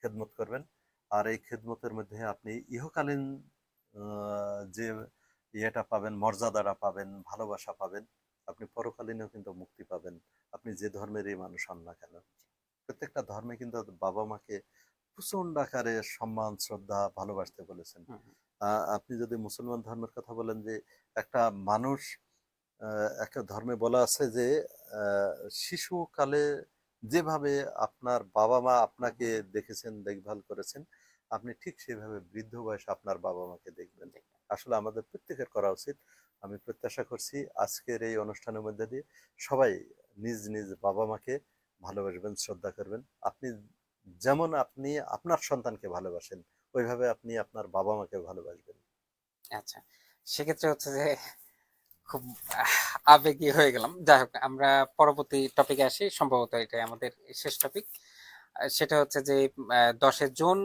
খেদমত করবেন। আর এই খেদমতের মধ্যে আপনি ইহকালীন যে ইয়েটা পাবেন, মর্যাদাটা পাবেন, ভালোবাসা পাবেন, আপনি পরকালীনেও কিন্তু মুক্তি পাবেন, আপনি যে ধর্মেরই মানুষ হন না কেন। প্রত্যেকটা ধর্মে কিন্তু বাবা মাকে প্রচন্ড আকারে সম্মান শ্রদ্ধা ভালোবাসতে বলেছেন। হুম, হুম, আপনি যদি মুসলমান ধর্মের কথা বলেন যে একটা মানুষ, একটা ধর্মে বলা আছে যে আহ, শিশুকালে যেভাবে আপনার বাবা মা হুম, আপনাকে হুম, দেখেছেন দেখভাল করেছেন আপনি ঠিক সেভাবে বৃদ্ধ বয়সে আপনার বাবা মাকে দেখবেন। জি। আসলে আমাদের প্রত্যেকের করা উচিত। আমি প্রত্যাশা করছি আজকের এই অনুষ্ঠানের মধ্যে দিয়ে সবাই নিজ নিজ বাবা মাকে ভালোবাসবেন, শ্রদ্ধা করবেন। আপনি যেমন আপনি আপনার সন্তানকে ভালোবাসেন ওইভাবে আপনি আপনার বাবা মাকে ভালোবাসবেন। আচ্ছা, সেক্ষেত্রে হচ্ছে যে খুব আবেগী হয়ে গেলাম। যাই হোক, আমরা পরবর্তী টপিকে আসি। সম্ভবত এটাই আমাদের শেষ টপিক। সেটা হচ্ছে যে 10 জুন,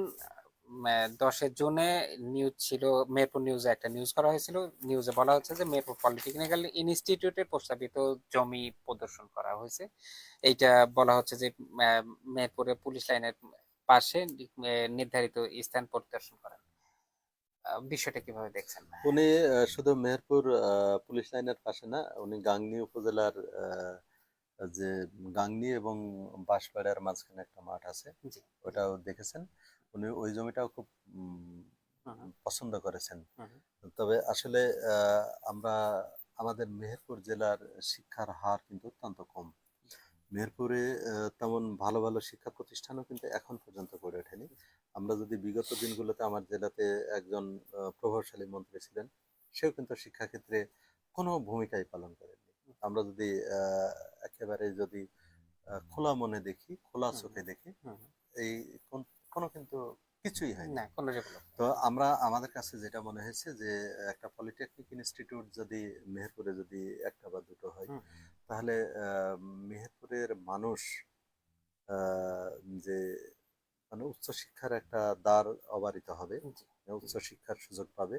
10 জুনে নিউজ ছিল, মেহেরপুর নিউজে একটা নিউজ করা হয়েছিল। নিউজে বলা হচ্ছে যে মেহেরপুর পলিটেকনিক্যাল ইনস্টিটিউটে প্রস্তাবিত জমি প্রদর্শন করা হয়েছে। এইটা বলা হচ্ছে যে মেহেরপুরে পুলিশ লাইনের পাশে নির্ধারিত স্থান পরিদর্শন করেন। বিষয়টা কিভাবে দেখছেন? উনি শুধু মেহেরপুর পুলিশ লাইনের পাশে না, উনি গাংনী উপজেলার যে গাংনী এবং বাঁশপাড়ার মাঝখানে একটা মাঠ আছে, জি। ওটাও দেখেছেন। উনি ওই জমিটাও খুব হুম, হুম, পছন্দ করেছেন। হুম, তবে আসলে আমরা আমাদের মেহেরপুর জেলার শিক্ষার হার কিন্তু অত্যন্ত কম। মেহেরপুরে তেমন ভালো ভালো শিক্ষা প্রতিষ্ঠানও কিন্তু এখন পর্যন্ত গড়ে ওঠেনি। আমরা যদি বিগত দিনগুলোতে আমার জেলাতে একজন প্রভাবশালী মন্ত্রী ছিলেন, সেও কিন্তু শিক্ষাক্ষেত্রে কোনো ভূমিকাই পালন করেননি। আমরা যদি একেবারে যদি খোলা মনে দেখি, খোলা হুম, চোখে দেখি, হুম, এই কোনো কিন্তু কিছুই হয়নি। না কোনো ডেভেলপ। তো আমরা আমাদের কাছে যেটা মনে হয়েছে যে একটা পলিটেকনিক ইনস্টিটিউট যদি মেহেরপুরে যদি একটা বা দুটো হয়, হুম, তাহলে মেহেরপুরের মানুষ আহ, যে মানে উচ্চশিক্ষার একটা দ্বার অবারিত হবে, হুম, জি, উচ্চশিক্ষার সুযোগ পাবে।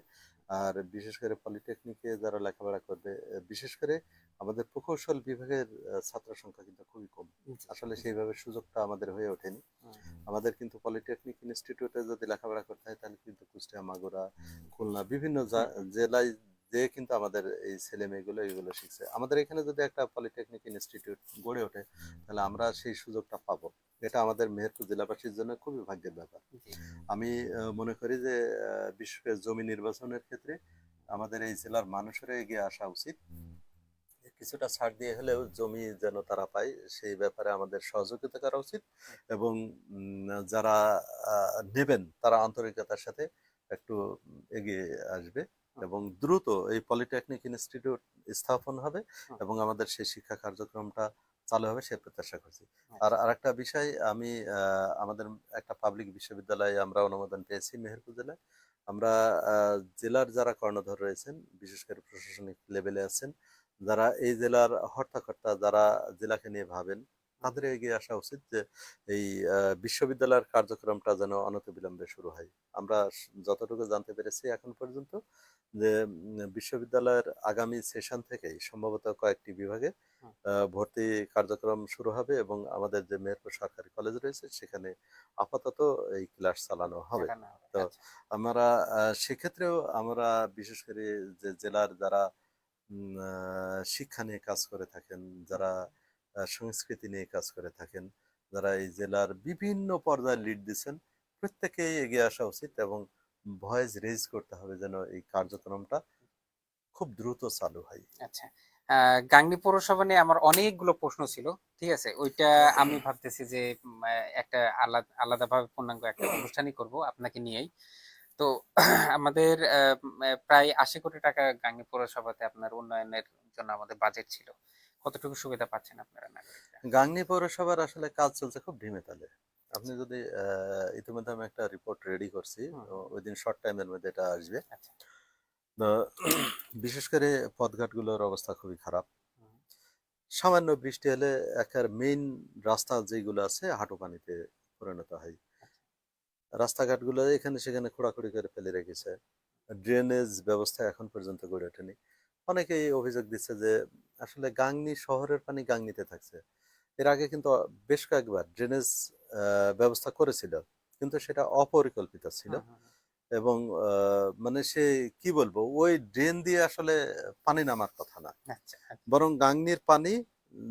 আর বিশেষ করে পলিটেকনিকে যারা লেখাপড়া করবে, বিশেষ করে আমাদের প্রকৌশল বিভাগের ছাত্র সংখ্যা কিন্তু খুবই কম। জি, আসলে জি, সেইভাবে সুযোগটা আমাদের হয়ে ওঠেনি। হুম, আমাদের কিন্তু পলিটেকনিক ইনস্টিটিউটে যদি লেখাপড়া করতে হয়, তাহলে কিন্তু কুষ্টিয়া, মাগুরা, খুলনা বিভিন্ন হুম, হুম, জেলায় যে কিন্তু আমাদের এই ছেলে মেয়েগুলো এগুলো শিখছে। আমাদের এখানে যদি একটা পলিটেকনিক ইনস্টিটিউট গড়ে ওঠে, তাহলে আমরা সেই সুযোগটা পাবো। এটা আমাদের মেহেরপুর জেলাবাসীর জন্য খুবই ভাগ্যের ব্যাপার। জি, আমি মনে করি যে বিশেষ করে জমি নির্বাচনের ক্ষেত্রে আমাদের এই জেলার মানুষেরা এগিয়ে আসা উচিত। কিছুটা ছাড় দিয়ে হলেও জমি যেন তারা পায়, সেই ব্যাপারে আমাদের সহযোগিতা করা উচিত। এবং যারা নেবেন তারা আন্তরিকতার সাথে একটু এগিয়ে আসবে হুম, এবং দ্রুত এই পলিটেকনিক ইনস্টিটিউট স্থাপন হবে হুম, এবং আমাদের সেই শিক্ষা কার্যক্রমটা চালু হবে সে প্রত্যাশা করছি। আর আচ্ছা, আরেকটা বিষয়, আমি আমাদের একটা পাবলিক বিশ্ববিদ্যালয়ে আমরা অনুমোদন পেয়েছি মেহেরপুর জেলায়। আমরা জেলার যারা কর্ণধর রয়েছেন, বিশেষ করে প্রশাসনিক লেভেলে আছেন, যারা এই জেলার হর্তাকর্তা, যারা জেলাকে নিয়ে ভাবেন, হুম, তাদের এগিয়ে আসা উচিত যে এই বিশ্ববিদ্যালয়ের কার্যক্রমটা যেন অনতিবিলম্বে শুরু হয়। আমরা যতটুকু জানতে পেরেছি এখন পর্যন্ত, যে বিশ্ববিদ্যালয়ের আগামী সেশন থেকেই সম্ভবত কয়েকটি বিভাগে হুম, ভর্তি কার্যক্রম শুরু হবে এবং আমাদের যে মেহেরপুর সরকারি কলেজ রয়েছে সেখানে আপাতত এই ক্লাস চালানো হবে। চালানো হবে। তো আচ্ছা, আমরা সেক্ষেত্রেও আমরা বিশেষ করে যে জেলার যারা শিক্ষা নিয়ে কাজ করে থাকেন, হুম, যারা সংস্কৃতি নিয়ে কাজ করে থাকেন, যারা এই জেলার বিভিন্ন পর্যায়ে লিড দিচ্ছেন, প্রত্যেকেই এগিয়ে আসা উচিত এবং ভয়েস রেজ করতে হবে যেন এই কার্যক্রমটা খুব দ্রুত চালু হয়। আচ্ছা। গাংনী পৌরসভা নিয়ে আমার অনেকগুলো প্রশ্ন ছিল। ঠিক আছে, ওইটা আমি ভাবতেছি যে একটা আলাদা আলাদাভাবে পূর্ণাঙ্গ একটা অনুষ্ঠানই করব আপনাকে নিয়েই। তো আমাদের প্রায় 80 কোটি টাকা গাংনী পৌরসভাতে আপনার উন্নয়নের জন্য আমাদের বাজেট ছিল। কতটুকু সুবিধা পাচ্ছেন আপনারা নাগরিকরা? গাংনী পৌরসভার আসলে কাজ চলছে খুব ধিমে তালে। আপনি যদি ইতিমধ্যে আমি একটা রিপোর্ট রেডি করছি, হুম, হুম, উইদিন শর্ট টাইমের মধ্যে এটা আসবে। আচ্ছা, তো বিশেষ করে পথঘাটগুলোর অবস্থা খুবই খারাপ। হুম, সামান্য বৃষ্টি হলে একের মেইন রাস্তা যেগুলো আছে হাঁটু পানিতে পরিণত হয়। আচ্ছা, রাস্তাঘাটগুলো এখানে সেখানে খোঁড়াখুড়ি করে ফেলে রেখেছে। ড্রেনেজ ব্যবস্থা এখন পর্যন্ত গড়ে ওঠেনি। অনেকেই অভিযোগ দিচ্ছে যে আসলে গাংনী শহরের পানি গাংনীতে থাকছে। এর আগে কিন্তু বেশ কয়েকবার ড্রেনেজ ব্যবস্থা করেছিল, কিন্তু সেটা অপরিকল্পিত ছিল। হুম, হুম, এবং মানে সে কি বলবো, ওই ড্রেন দিয়ে আসলে পানি নামার কথা না। আচ্ছা, আচ্ছা, বরং গাংনীর পানি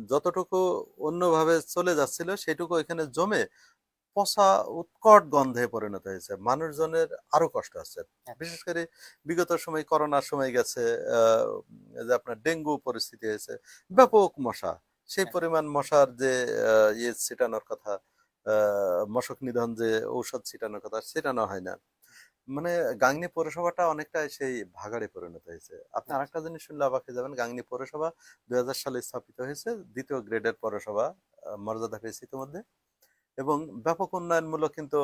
যতটুকু অন্যভাবে চলে যাচ্ছিল সেটুকু এখানে জমে পচা উৎকট গন্ধে পরিণত হয়েছে। মানুষজনের আরো কষ্ট হচ্ছে। আচ্ছা, বিশেষ করে বিগত সময় করোনার সময় গেছে, আহ, যে আপনার ডেঙ্গু পরিস্থিতি হয়েছে, ব্যাপক মশা, সেই আচ্ছা, পরিমাণ মশার যে ইয়ে ছিটানোর কথা, মশক নিধন যে ঔষধ ছিটানোর কথা, ছিটানো হয় না। মানে গাংনী পৌরসভাটা অনেকটা সেই ভাগাড়ে পরিণত হয়েছে। আপনি আচ্ছা, আরেকটা জিনিস শুনলে অবাক হয়ে যাবেন, গাংনী পৌরসভা 2000 সালে স্থাপিত হয়েছে, দ্বিতীয় গ্রেডের পৌরসভা মর্যাদা পেয়েছে ইতিমধ্যে এবং ব্যাপক উন্নয়নমূলক কিন্তু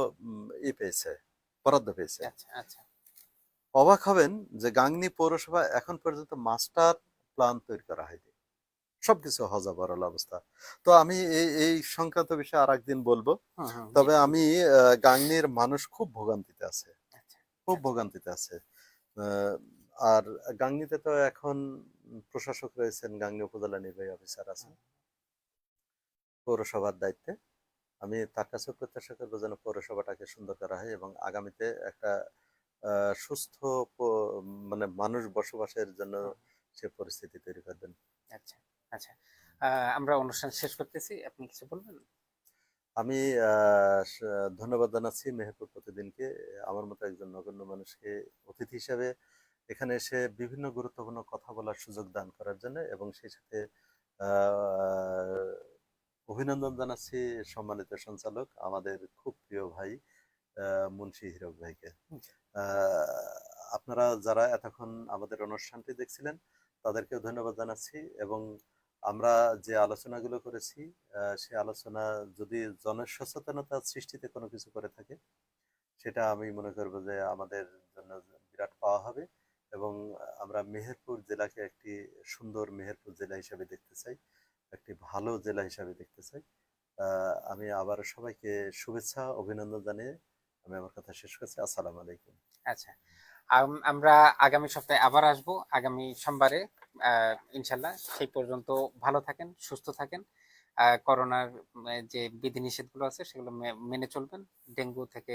ই পেয়েছে, বরাদ্দ পেয়েছে। আচ্ছা আচ্ছা অবাক হবেন যে গাংনী পৌরসভা এখন পর্যন্ত মাস্টার প্ল্যান তৈরি করা হয়নি, সবকিছু হযবরল অবস্থা। তো আমি এই সংক্রান্ত বিষয়ে আর একদিন বলবো। হুম হুম জি তবে আমি গাংনীর মানুষ খুব ভোগান্তিতে আছে, আচ্ছা খুব আচ্ছা ভোগান্তিতে আছে। আহ, আর গাংনীতে তো এখন প্রশাসক রয়েছেন, গাংনী উপজেলা নির্বাহী অফিসার আছেন হুম, পৌরসভার দায়িত্বে। আমি তার কাছে প্রত্যাশা করবো যেন পৌরসভাটাকে সুন্দর করা হয় এবং আগামীতে একটা সুস্থ মানে মানুষ বসবাসের জন্য হুম, সে পরিস্থিতি তৈরি করবেন। আচ্ছা আচ্ছা আমরা অনুষ্ঠান শেষ করতেছি, আপনি কিছু বলবেন? আমি ধন্যবাদ জানাচ্ছি মেহেরপুর প্রতিদিনকে আমার মতো একজন নগণ্য মানুষকে অতিথি হিসেবে এখানে এসে বিভিন্ন গুরুত্বপূর্ণ কথা বলার সুযোগ দান করার জন্য, এবং সেই সাথে আহ, অভিনন্দন জানাচ্ছি সম্মানিত সঞ্চালক আমাদের খুব প্রিয় ভাই মুন্সি হীরক ভাইকে। জি, আহ, আপনারা যারা এতক্ষণ আমাদের অনুষ্ঠানটি দেখছিলেন তাদেরকেও ধন্যবাদ জানাচ্ছি, এবং আমরা যে আলোচনাগুলো করেছি সে আলোচনা যদি জনসচেতনতা সৃষ্টিতে কোনো কিছু করে থাকে সেটা আমি মনে করবো যে আমাদের জন্য বিরাট পাওয়া হবে। এবং আমরা মেহেরপুর জেলাকে একটি সুন্দর মেহেরপুর জেলা হিসাবে দেখতে চাই, একটি ভালো জেলা হিসাবে দেখতে চাই। আমি আবার সবাইকে শুভেচ্ছা অভিনন্দন জানিয়ে আমি আমার কথা শেষ করছি। আসসালামু আলাইকুম। আচ্ছা আমরা আগামী সপ্তাহে আবার আসবো, আগামী সোমবারে ইনশাল্লাহ। সেই পর্যন্ত ভালো থাকেন, সুস্থ থাকেন। করোনার যে বিধিনিষেধগুলো আছে সেগুলো মেনে চলবেন। ডেঙ্গু থেকে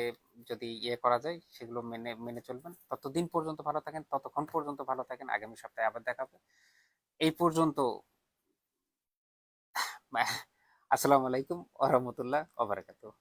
যদি করা যায় সেগুলো মেনে মেনে চলবেন। ততদিন পর্যন্ত ভালো থাকেন, ততক্ষণ পর্যন্ত ভালো থাকেন। আগামী সপ্তাহে আবার দেখা হবে। এই পর্যন্ত আসসালামু আলাইকুম ওয়া রাহমাতুল্লাহ ওয়া বারাকাতুহু।